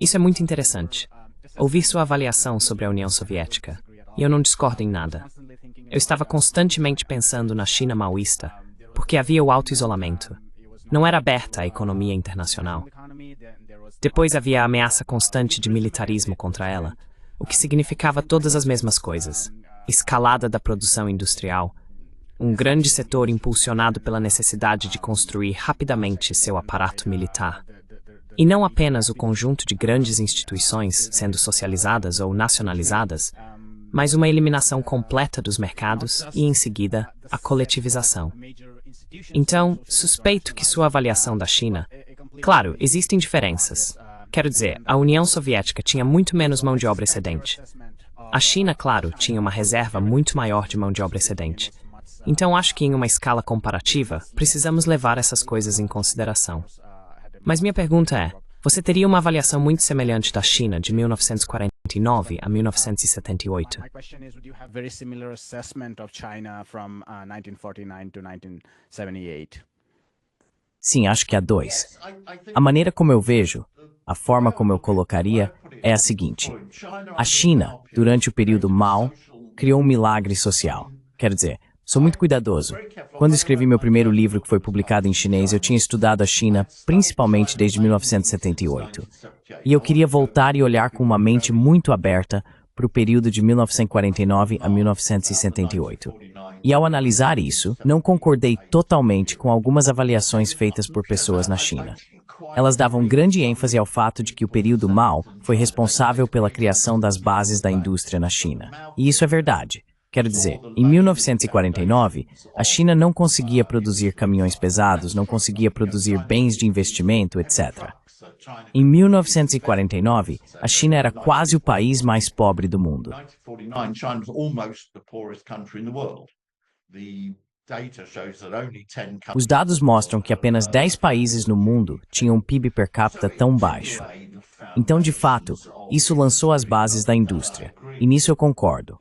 Isso é muito interessante. Ouvir sua avaliação sobre a União Soviética. E eu não discordo em nada. Eu estava constantemente pensando na China maoísta, porque havia o auto-isolamento. Não era aberta a economia internacional. Depois havia a ameaça constante de militarismo contra ela, o que significava todas as mesmas coisas. Escalada da produção industrial, um grande setor impulsionado pela necessidade de construir rapidamente seu aparato militar. E não apenas o conjunto de grandes instituições sendo socializadas ou nacionalizadas, mas uma eliminação completa dos mercados e, em seguida, a coletivização. Então, suspeito que sua avaliação da China... Claro, existem diferenças. Quero dizer, a União Soviética tinha muito menos mão de obra excedente. A China, claro, tinha uma reserva muito maior de mão de obra excedente. Então, acho que em uma escala comparativa, precisamos levar essas coisas em consideração. Mas minha pergunta é, você teria uma avaliação muito semelhante da China de 1949 a 1978?
Sim, acho que há dois. A maneira como eu vejo, a forma como eu colocaria, é a seguinte. A China, durante o período Mao, criou um milagre social. Quero dizer, sou muito cuidadoso. Quando escrevi meu primeiro livro, que foi publicado em chinês, eu tinha estudado a China, principalmente desde 1978. E eu queria voltar e olhar com uma mente muito aberta para o período de 1949 a 1978. E ao analisar isso, não concordei totalmente com algumas avaliações feitas por pessoas na China. Elas davam grande ênfase ao fato de que o período Mao foi responsável pela criação das bases da indústria na China. E isso é verdade. Quero dizer, em 1949, a China não conseguia produzir caminhões pesados, não conseguia produzir bens de investimento, etc. Em 1949, a China era quase o país mais pobre do mundo. Os dados mostram que apenas 10 países no mundo tinham um PIB per capita tão baixo. Então, de fato, isso lançou as bases da indústria, e nisso eu concordo.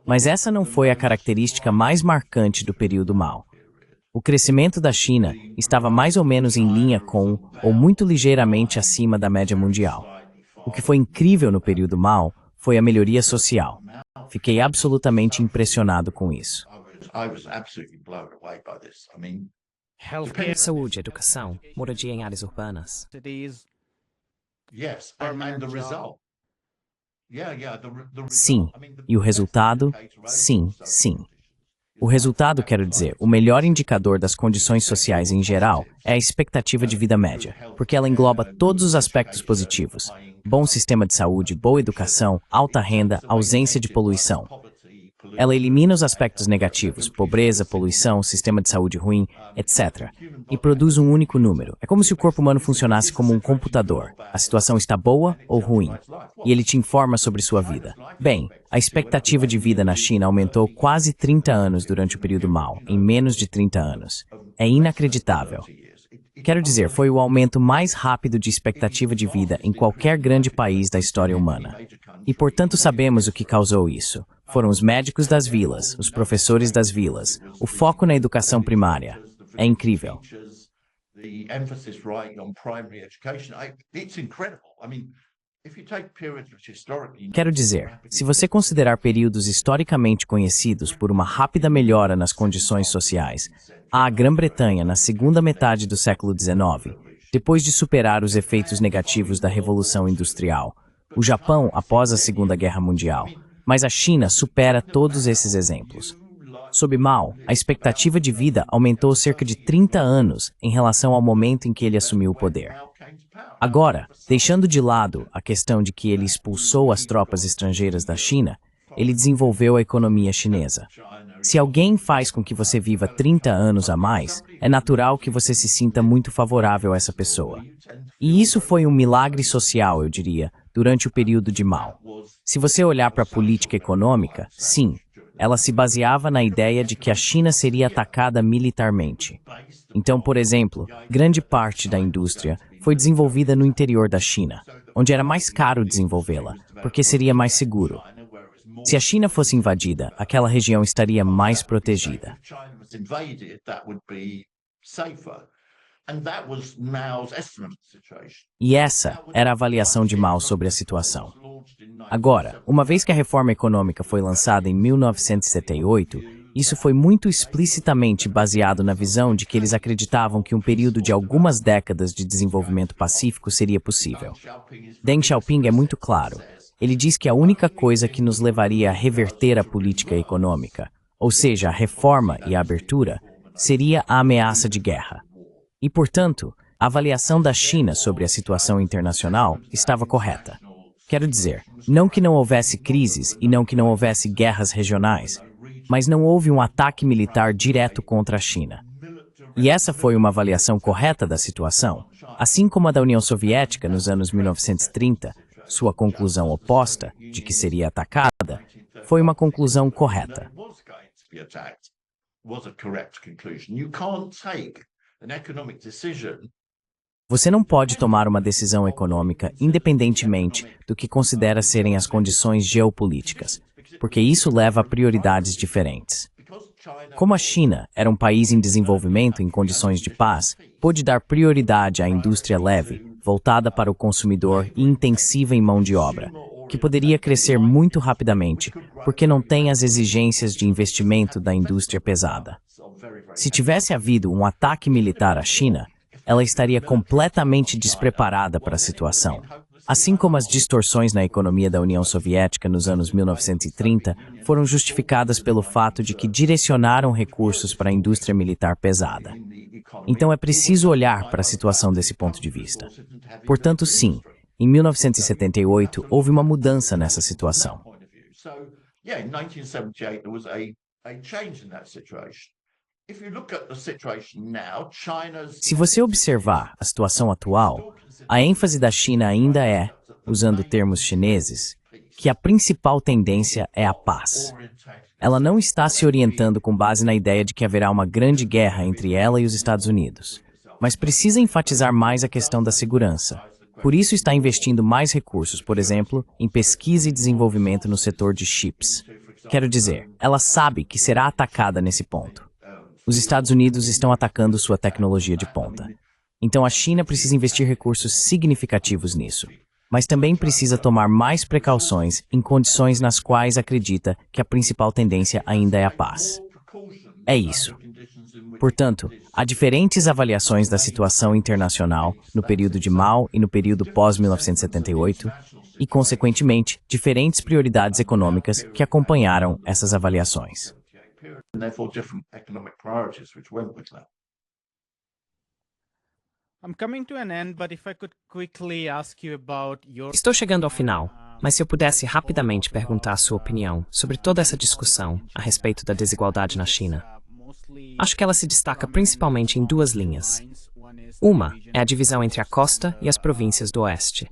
Mas essa não foi a característica mais marcante do período Mao. O crescimento da China estava mais ou menos em linha com, ou muito ligeiramente acima da média mundial. O que foi incrível no período Mao foi a melhoria social. Fiquei absolutamente impressionado com isso.
Saúde, educação, moradia em áreas urbanas.
Sim, e o resultado? Sim, sim. O resultado, quero dizer, o melhor indicador das condições sociais em geral é a expectativa de vida média, porque ela engloba todos os aspectos positivos. Bom sistema de saúde, boa educação, alta renda, ausência de poluição. Ela elimina os aspectos negativos, pobreza, poluição, sistema de saúde ruim, etc. E produz um único número. É como se o corpo humano funcionasse como um computador. A situação está boa ou ruim. E ele te informa sobre sua vida. Bem, a expectativa de vida na China aumentou quase 30 anos durante o período Mao, em menos de 30 anos. É inacreditável. Quero dizer, foi o aumento mais rápido de expectativa de vida em qualquer grande país da história humana. E, portanto, sabemos o que causou isso. Foram os médicos das vilas, os professores das vilas, o foco na educação primária. É incrível. Quero dizer, se você considerar períodos historicamente conhecidos por uma rápida melhora nas condições sociais, há a Grã-Bretanha na segunda metade do século XIX, depois de superar os efeitos negativos da Revolução Industrial, o Japão após a Segunda Guerra Mundial, mas a China supera todos esses exemplos. Sob Mao, a expectativa de vida aumentou cerca de 30 anos em relação ao momento em que ele assumiu o poder. Agora, deixando de lado a questão de que ele expulsou as tropas estrangeiras da China, ele desenvolveu a economia chinesa. Se alguém faz com que você viva 30 anos a mais, é natural que você se sinta muito favorável a essa pessoa. E isso foi um milagre social, eu diria, durante o período de Mao. Se você olhar para a política econômica, sim, ela se baseava na ideia de que a China seria atacada militarmente. Então, por exemplo, grande parte da indústria foi desenvolvida no interior da China, onde era mais caro desenvolvê-la, porque seria mais seguro. Se a China fosse invadida, aquela região estaria mais protegida. E essa era a avaliação de Mao sobre a situação. Agora, uma vez que a reforma econômica foi lançada em 1978, isso foi muito explicitamente baseado na visão de que eles acreditavam que um período de algumas décadas de desenvolvimento pacífico seria possível. Deng Xiaoping é muito claro. Ele diz que a única coisa que nos levaria a reverter a política econômica, ou seja, a reforma e a abertura, seria a ameaça de guerra. E, portanto, a avaliação da China sobre a situação internacional estava correta. Quero dizer, não que não houvesse crises e não que não houvesse guerras regionais, mas não houve um ataque militar direto contra a China. E essa foi uma avaliação correta da situação, assim como a da União Soviética nos anos 1930, sua conclusão oposta, de que seria atacada, foi uma conclusão correta. Você não pode tomar uma decisão econômica independentemente do que considera serem as condições geopolíticas, porque isso leva a prioridades diferentes. Como a China era um país em desenvolvimento em condições de paz, pôde dar prioridade à indústria leve, voltada para o consumidor e intensiva em mão de obra, que poderia crescer muito rapidamente, porque não tem as exigências de investimento da indústria pesada. Se tivesse havido um ataque militar à China, ela estaria completamente despreparada para a situação. Assim como as distorções na economia da União Soviética nos anos 1930 foram justificadas pelo fato de que direcionaram recursos para a indústria militar pesada. Então é preciso olhar para a situação desse ponto de vista. Portanto, sim, em 1978 houve uma mudança nessa situação. Se você observar a situação atual, a ênfase da China ainda é, usando termos chineses, que a principal tendência é a paz. Ela não está se orientando com base na ideia de que haverá uma grande guerra entre ela e os Estados Unidos, mas precisa enfatizar mais a questão da segurança. Por isso está investindo mais recursos, por exemplo, em pesquisa e desenvolvimento no setor de chips. Quero dizer, ela sabe que será atacada nesse ponto. Os Estados Unidos estão atacando sua tecnologia de ponta. Então a China precisa investir recursos significativos nisso, mas também precisa tomar mais precauções em condições nas quais acredita que a principal tendência ainda é a paz. É isso. Portanto, há diferentes avaliações da situação internacional no período de Mao e no período pós-1978 e, consequentemente, diferentes prioridades econômicas que acompanharam essas avaliações.
Estou chegando ao final, mas se eu pudesse rapidamente perguntar a sua opinião sobre toda essa discussão a respeito da desigualdade na China. Acho que ela se destaca principalmente em duas linhas. Uma é a divisão entre a costa e as províncias do oeste.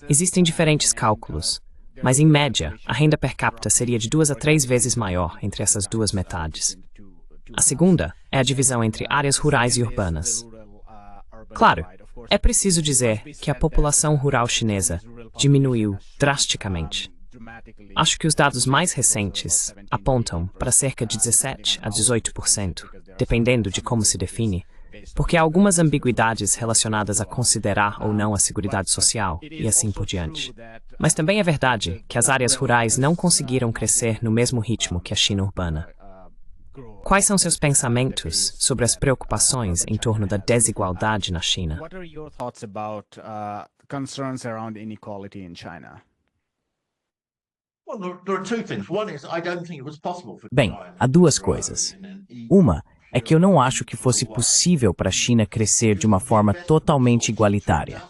Existem diferentes cálculos, mas em média, a renda per capita seria de 2 a 3 vezes maior entre essas duas metades. A segunda é a divisão entre áreas rurais e urbanas. Claro, é preciso dizer que a população rural chinesa diminuiu drasticamente. Acho que os dados mais recentes apontam para cerca de 17 a 18%, dependendo de como se define, porque há algumas ambiguidades relacionadas a considerar ou não a seguridade social e assim por diante. Mas também é verdade que as áreas rurais não conseguiram crescer no mesmo ritmo que a China urbana. Quais são seus pensamentos sobre as preocupações em torno da desigualdade na China?
Bem, há duas coisas. Uma é que eu não acho que fosse possível para a China crescer de uma forma totalmente igualitária.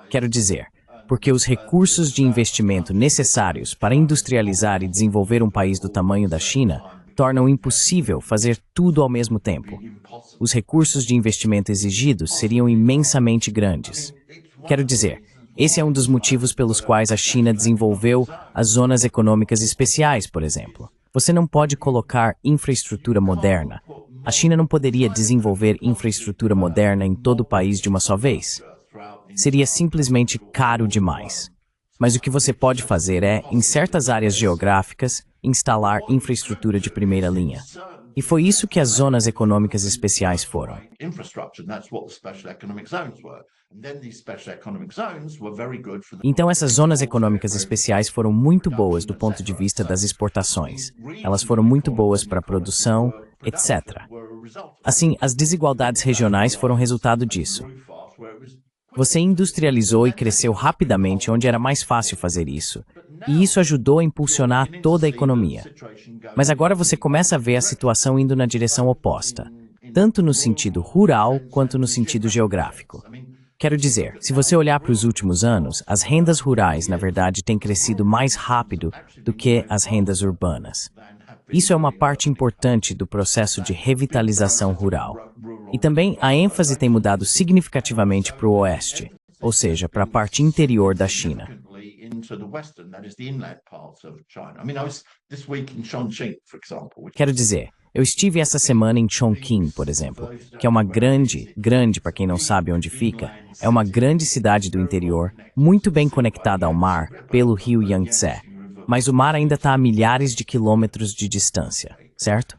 Quero dizer, porque os recursos de investimento necessários para industrializar e desenvolver um país do tamanho da China tornam impossível fazer tudo ao mesmo tempo. Os recursos de investimento exigidos seriam imensamente grandes. Quero dizer, esse é um dos motivos pelos quais a China desenvolveu as zonas econômicas especiais, por exemplo. Você não pode colocar infraestrutura moderna. A China não poderia desenvolver infraestrutura moderna em todo o país de uma só vez. Seria simplesmente caro demais. Mas o que você pode fazer é, em certas áreas geográficas, instalar infraestrutura de primeira linha. E foi isso que as zonas econômicas especiais foram. Então essas zonas econômicas especiais foram muito boas do ponto de vista das exportações. Elas foram muito boas para a produção, etc. Assim, as desigualdades regionais foram resultado disso. Você industrializou e cresceu rapidamente onde era mais fácil fazer isso. E isso ajudou a impulsionar toda a economia. Mas agora você começa a ver a situação indo na direção oposta, tanto no sentido rural quanto no sentido geográfico. Quero dizer, se você olhar para os últimos anos, as rendas rurais, na verdade, têm crescido mais rápido do que as rendas urbanas. Isso é uma parte importante do processo de revitalização rural. E também a ênfase tem mudado significativamente para o oeste, ou seja, para a parte interior da China. Quero dizer, eu estive essa semana em Chongqing, por exemplo, que é uma grande, para quem não sabe onde fica, é uma grande cidade do interior, muito bem conectada ao mar pelo rio Yangtze. Mas o mar ainda está a milhares de quilômetros de distância, certo?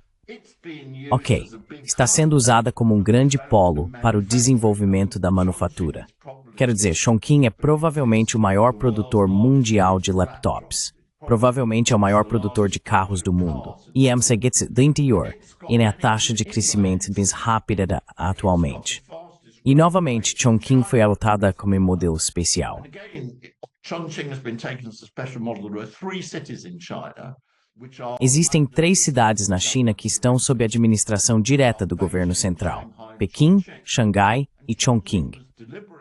Ok, está sendo usada como um grande polo para o desenvolvimento da manufatura. Quero dizer, Chongqing é provavelmente o maior produtor mundial de laptops. Provavelmente é o maior produtor de carros do mundo. E é do interior, e a taxa de crescimento mais rápida atualmente. E novamente, Chongqing foi adotada como um modelo especial. Existem 3 cidades na China que estão sob administração direta do governo central: Pequim, Xangai e Chongqing.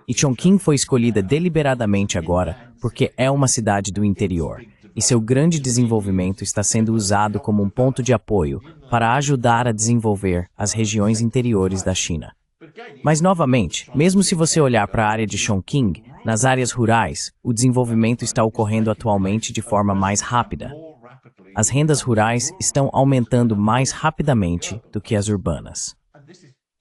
E Chongqing foi escolhida deliberadamente agora porque é uma cidade do interior, e seu grande desenvolvimento está sendo usado como um ponto de apoio para ajudar a desenvolver as regiões interiores da China. Mas, novamente, mesmo se você olhar para a área de Chongqing, nas áreas rurais, o desenvolvimento está ocorrendo atualmente de forma mais rápida. As rendas rurais estão aumentando mais rapidamente do que as urbanas.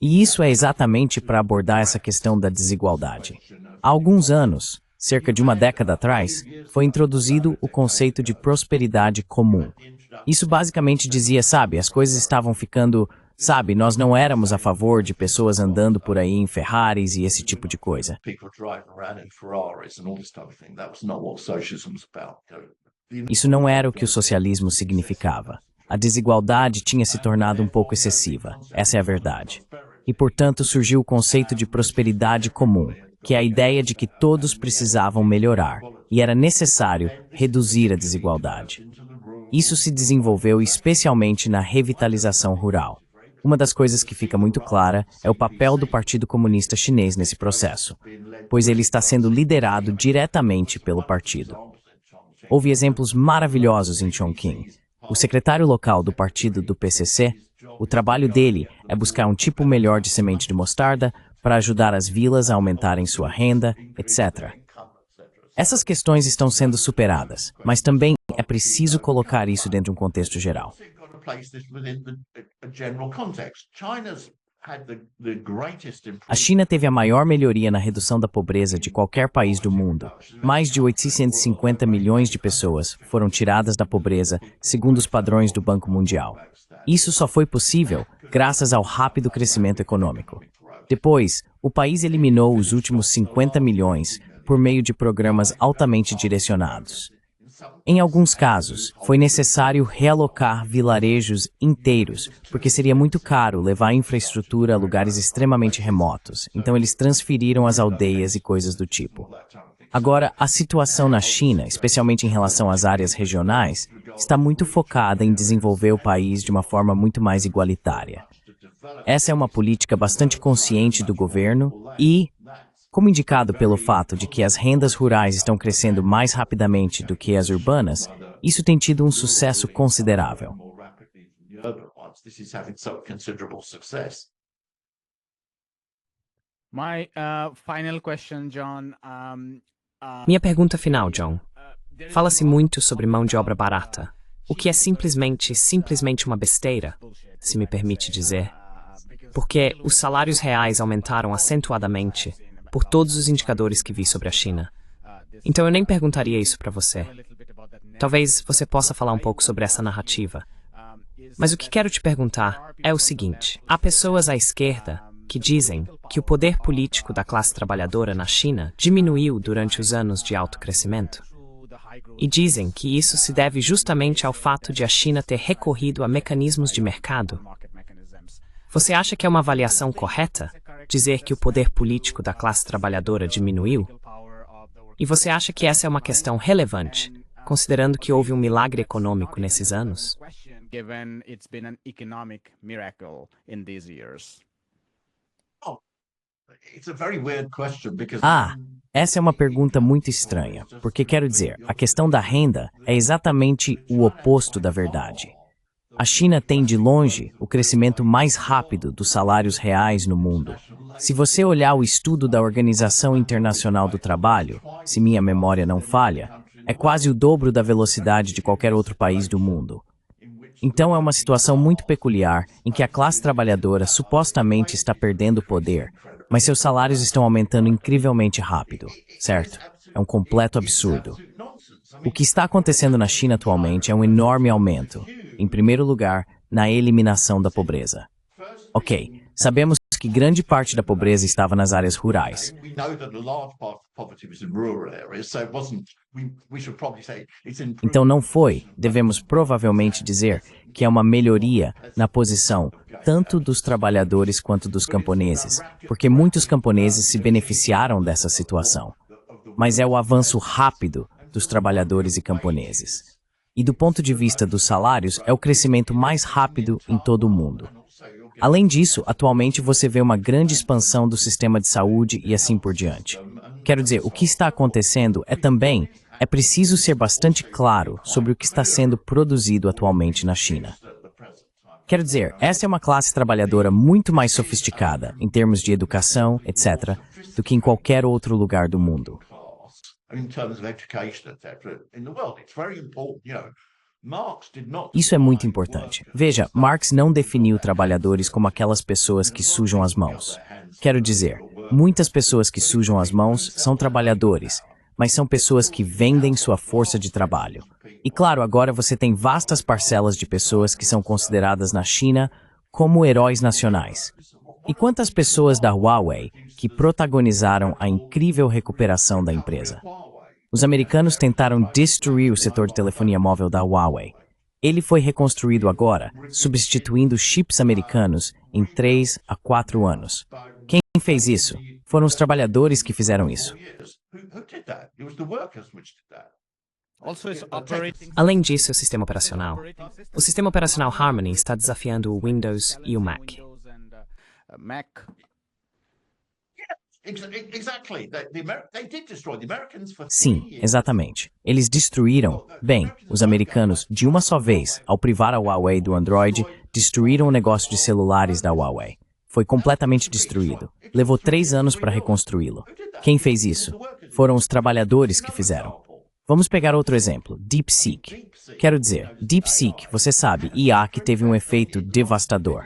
E isso é exatamente para abordar essa questão da desigualdade. Há alguns anos, cerca de uma década atrás, foi introduzido o conceito de prosperidade comum. Isso basicamente dizia, as coisas estavam ficando... nós não éramos a favor de pessoas andando por aí em Ferraris e esse tipo de coisa. Isso não era o que o socialismo significava. A desigualdade tinha se tornado um pouco excessiva, essa é a verdade. E, portanto, surgiu o conceito de prosperidade comum, que é a ideia de que todos precisavam melhorar, e era necessário reduzir a desigualdade. Isso se desenvolveu especialmente na revitalização rural. Uma das coisas que fica muito clara é o papel do Partido Comunista Chinês nesse processo, pois ele está sendo liderado diretamente pelo partido. Houve exemplos maravilhosos em Chongqing. O secretário local do partido do PCC, o trabalho dele é buscar um tipo melhor de semente de mostarda para ajudar as vilas a aumentarem sua renda, etc. Essas questões estão sendo superadas, mas também é preciso colocar isso dentro de um contexto geral. A China teve a maior melhoria na redução da pobreza de qualquer país do mundo. Mais de 850 milhões de pessoas foram tiradas da pobreza, segundo os padrões do Banco Mundial. Isso só foi possível graças ao rápido crescimento econômico. Depois, o país eliminou os últimos 50 milhões por meio de programas altamente direcionados. Em alguns casos, foi necessário realocar vilarejos inteiros, porque seria muito caro levar infraestrutura a lugares extremamente remotos, então eles transferiram as aldeias e coisas do tipo. Agora, a situação na China, especialmente em relação às áreas regionais, está muito focada em desenvolver o país de uma forma muito mais igualitária. Essa é uma política bastante consciente do governo e, como indicado pelo fato de que as rendas rurais estão crescendo mais rapidamente do que as urbanas, isso tem tido um sucesso considerável.
My final question, John.
Minha pergunta final, John. Fala-se muito sobre mão de obra barata, o que é simplesmente uma besteira, se me permite dizer, porque os salários reais aumentaram acentuadamente por todos os indicadores que vi sobre a China. Então eu nem perguntaria isso para você. Talvez você possa falar um pouco sobre essa narrativa. Mas o que quero te perguntar é o seguinte: há pessoas à esquerda que dizem que o poder político da classe trabalhadora na China diminuiu durante os anos de alto crescimento. E dizem que isso se deve justamente ao fato de a China ter recorrido a mecanismos de mercado. Você acha que é uma avaliação correta dizer que o poder político da classe trabalhadora diminuiu? E você acha que essa é uma questão relevante, considerando que houve um milagre econômico nesses anos?
Given it's been an economic miracle in these years.
Essa é uma pergunta muito estranha, porque quero dizer, a questão da renda é exatamente o oposto da verdade. A China tem, de longe, o crescimento mais rápido dos salários reais no mundo. Se você olhar o estudo da Organização Internacional do Trabalho, se minha memória não falha, é quase o dobro da velocidade de qualquer outro país do mundo. Então é uma situação muito peculiar em que a classe trabalhadora supostamente está perdendo poder, mas seus salários estão aumentando incrivelmente rápido, certo? É um completo absurdo. O que está acontecendo na China atualmente é um enorme aumento, em primeiro lugar, na eliminação da pobreza. Ok, sabemos que grande parte da pobreza estava nas áreas rurais. Então não foi, devemos provavelmente dizer, que é uma melhoria na posição tanto dos trabalhadores quanto dos camponeses, porque muitos camponeses se beneficiaram dessa situação. Mas é o avanço rápido dos trabalhadores e camponeses. E do ponto de vista dos salários, é o crescimento mais rápido em todo o mundo. Além disso, atualmente você vê uma grande expansão do sistema de saúde e assim por diante. Quero dizer, o que está acontecendo é preciso ser bastante claro sobre o que está sendo produzido atualmente na China. Quero dizer, essa é uma classe trabalhadora muito mais sofisticada, em termos de educação, etc., do que em qualquer outro lugar do mundo. Isso é muito importante. Veja, Marx não definiu trabalhadores como aquelas pessoas que sujam as mãos. Quero dizer, muitas pessoas que sujam as mãos são trabalhadores, mas são pessoas que vendem sua força de trabalho. E claro, agora você tem vastas parcelas de pessoas que são consideradas na China como heróis nacionais. E quantas pessoas da Huawei que protagonizaram a incrível recuperação da empresa? Os americanos tentaram destruir o setor de telefonia móvel da Huawei. Ele foi reconstruído agora, substituindo chips americanos em 3 a 4 anos. Quem fez isso? Foram os trabalhadores que fizeram isso.
Além disso, o sistema operacional. O sistema operacional Harmony está desafiando o Windows e o Mac.
Sim, exatamente. Eles destruíram, os americanos, de uma só vez, ao privar a Huawei do Android, destruíram o negócio de celulares da Huawei. Foi completamente destruído. Levou 3 anos para reconstruí-lo. Quem fez isso? Foram os trabalhadores que fizeram. Vamos pegar outro exemplo, DeepSeek. Quero dizer, DeepSeek, você sabe, IA que teve um efeito devastador.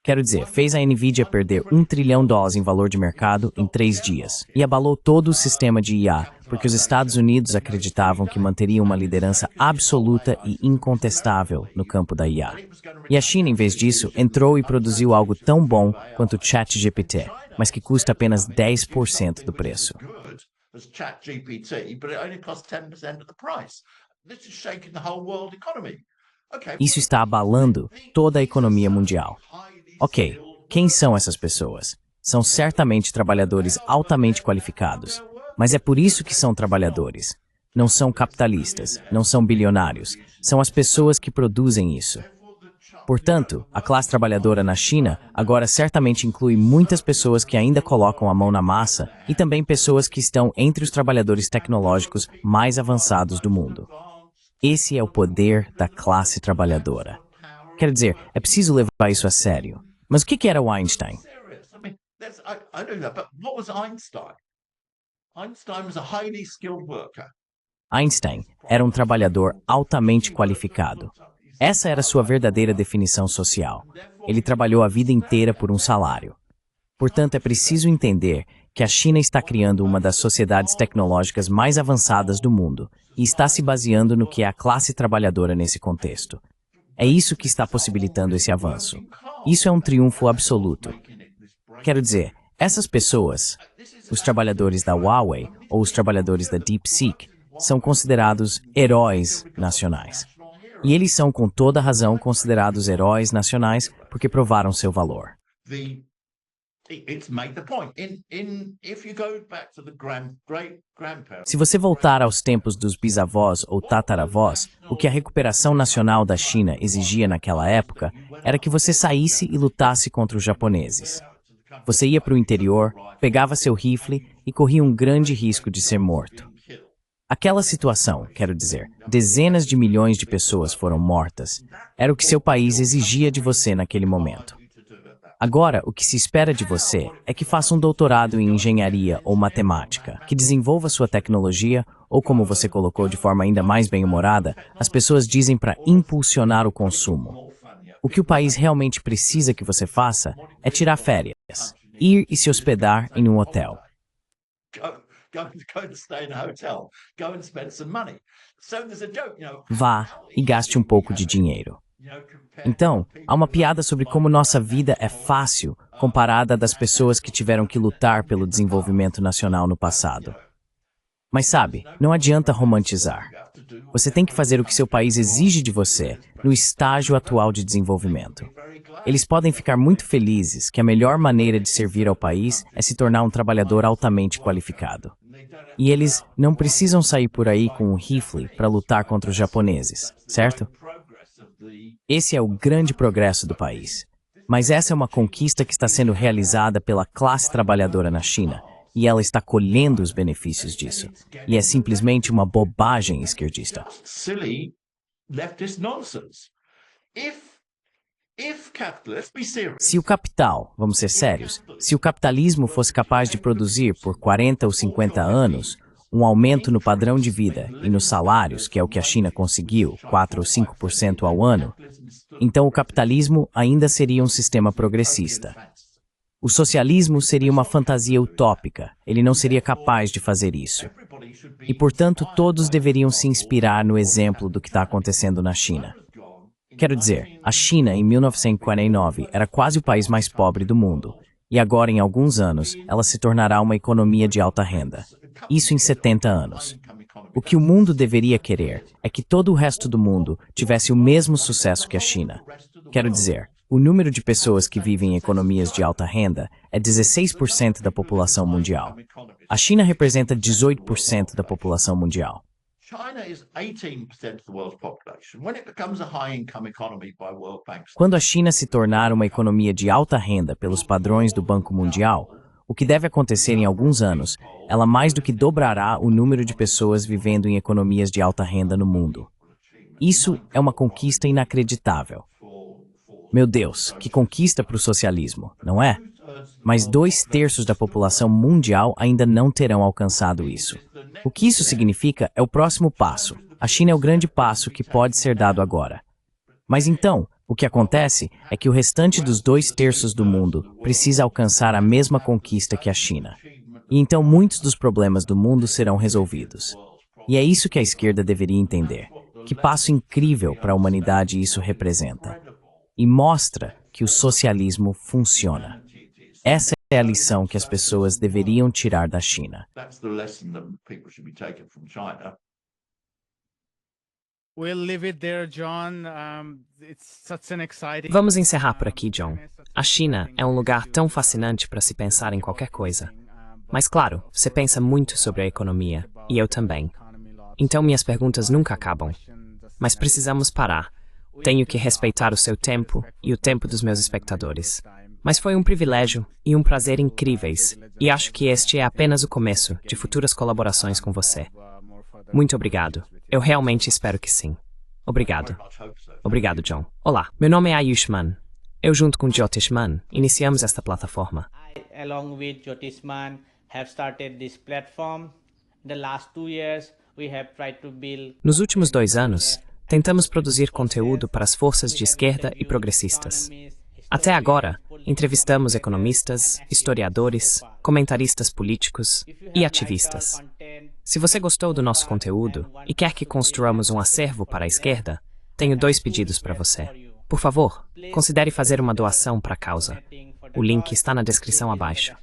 Quero dizer, fez a Nvidia perder $1 trilhão em valor de mercado em 3 dias. E abalou todo o sistema de IA, porque os Estados Unidos acreditavam que manteriam uma liderança absoluta e incontestável no campo da IA. E a China, em vez disso, entrou e produziu algo tão bom quanto o ChatGPT, mas que custa apenas 10% do preço. Isso está abalando toda a economia mundial. Ok, quem são essas pessoas? São certamente trabalhadores altamente qualificados, mas é por isso que são trabalhadores. Não são capitalistas, não são bilionários, são as pessoas que produzem isso. Portanto, a classe trabalhadora na China agora certamente inclui muitas pessoas que ainda colocam a mão na massa e também pessoas que estão entre os trabalhadores tecnológicos mais avançados do mundo. Esse é o poder da classe trabalhadora. Quero dizer, é preciso levar isso a sério. Mas o que era o Einstein?
I know that, but what was Einstein? Einstein was a highly skilled worker.
Einstein era um trabalhador altamente qualificado. Essa era sua verdadeira definição social. Ele trabalhou a vida inteira por um salário. Portanto, é preciso entender que a China está criando uma das sociedades tecnológicas mais avançadas do mundo e está se baseando no que é a classe trabalhadora nesse contexto. É isso que está possibilitando esse avanço. Isso é um triunfo absoluto. Quero dizer, essas pessoas, os trabalhadores da Huawei ou os trabalhadores da DeepSeek, são considerados heróis nacionais. E eles são, com toda razão, considerados heróis nacionais porque provaram seu valor. Se você voltar aos tempos dos bisavós ou tataravós, o que a recuperação nacional da China exigia naquela época era que você saísse e lutasse contra os japoneses. Você ia para o interior, pegava seu rifle e corria um grande risco de ser morto. Aquela situação, quero dizer, dezenas de milhões de pessoas foram mortas, era o que seu país exigia de você naquele momento. Agora, o que se espera de você é que faça um doutorado em engenharia ou matemática, que desenvolva sua tecnologia, ou como você colocou de forma ainda mais bem-humorada, as pessoas dizem para impulsionar o consumo. O que o país realmente precisa que você faça é tirar férias, ir e se hospedar em um hotel. Vá e gaste um pouco de dinheiro. Então, há uma piada sobre como nossa vida é fácil comparada à das pessoas que tiveram que lutar pelo desenvolvimento nacional no passado. Mas sabe, não adianta romantizar. Você tem que fazer o que seu país exige de você no estágio atual de desenvolvimento. Eles podem ficar muito felizes que a melhor maneira de servir ao país é se tornar um trabalhador altamente qualificado. E eles não precisam sair por aí com um rifle para lutar contra os japoneses, certo? Esse é o grande progresso do país. Mas essa é uma conquista que está sendo realizada pela classe trabalhadora na China, e ela está colhendo os benefícios disso. E é simplesmente uma bobagem esquerdista. Se o capital, vamos ser sérios, se o capitalismo fosse capaz de produzir por 40 ou 50 anos um aumento no padrão de vida e nos salários, que é o que a China conseguiu, 4 ou 5% ao ano, então o capitalismo ainda seria um sistema progressista. O socialismo seria uma fantasia utópica, ele não seria capaz de fazer isso. E, portanto, todos deveriam se inspirar no exemplo do que está acontecendo na China. Quero dizer, a China, em 1949, era quase o país mais pobre do mundo, e agora, em alguns anos, ela se tornará uma economia de alta renda. Isso em 70 anos. O que o mundo deveria querer é que todo o resto do mundo tivesse o mesmo sucesso que a China. Quero dizer, o número de pessoas que vivem em economias de alta renda é 16% da população mundial. A China representa 18% da população mundial. Quando a China se tornar uma economia de alta renda pelos padrões do Banco Mundial, o que deve acontecer em alguns anos, ela mais do que dobrará o número de pessoas vivendo em economias de alta renda no mundo. Isso é uma conquista inacreditável. Meu Deus, que conquista para o socialismo, não é? Mas 2/3 da população mundial ainda não terão alcançado isso. O que isso significa é o próximo passo. A China é o grande passo que pode ser dado agora. Mas então, o que acontece é que o restante dos 2/3 do mundo precisa alcançar a mesma conquista que a China. E então muitos dos problemas do mundo serão resolvidos. E é isso que a esquerda deveria entender. Que passo incrível para a humanidade isso representa. E mostra que o socialismo funciona. Essa é a lição que as pessoas deveriam tirar da China.
Vamos encerrar por aqui, John. A China é um lugar tão fascinante para se pensar em qualquer coisa. Mas claro, você pensa muito sobre a economia, e eu também. Então minhas perguntas nunca acabam. Mas precisamos parar. Tenho que respeitar o seu tempo e o tempo dos meus espectadores. Mas foi um privilégio e um prazer incríveis, e acho que este é apenas o começo de futuras colaborações com você. Muito obrigado. Eu realmente espero que sim. Obrigado. Obrigado, John. Olá, meu nome é Ayushman. Eu, junto com Jyotishman, iniciamos esta plataforma.
Along with Jyotishman, have started this platform. In the last 2 years, we have tried to build.
Nos últimos 2 anos, tentamos produzir conteúdo para as forças de esquerda e progressistas. Até agora, entrevistamos economistas, historiadores, comentaristas políticos e ativistas. Se você gostou do nosso conteúdo e quer que construamos um acervo para a esquerda, tenho 2 pedidos para você. Por favor, considere fazer uma doação para a causa. O link está na descrição abaixo.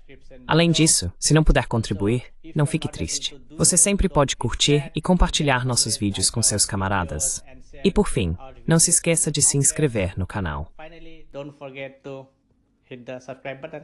Além disso, se não puder contribuir, não fique triste. Você sempre pode curtir e compartilhar nossos vídeos com seus camaradas. E por fim, não se esqueça de se inscrever no canal.
Finally, don't forget to hit the subscribe button.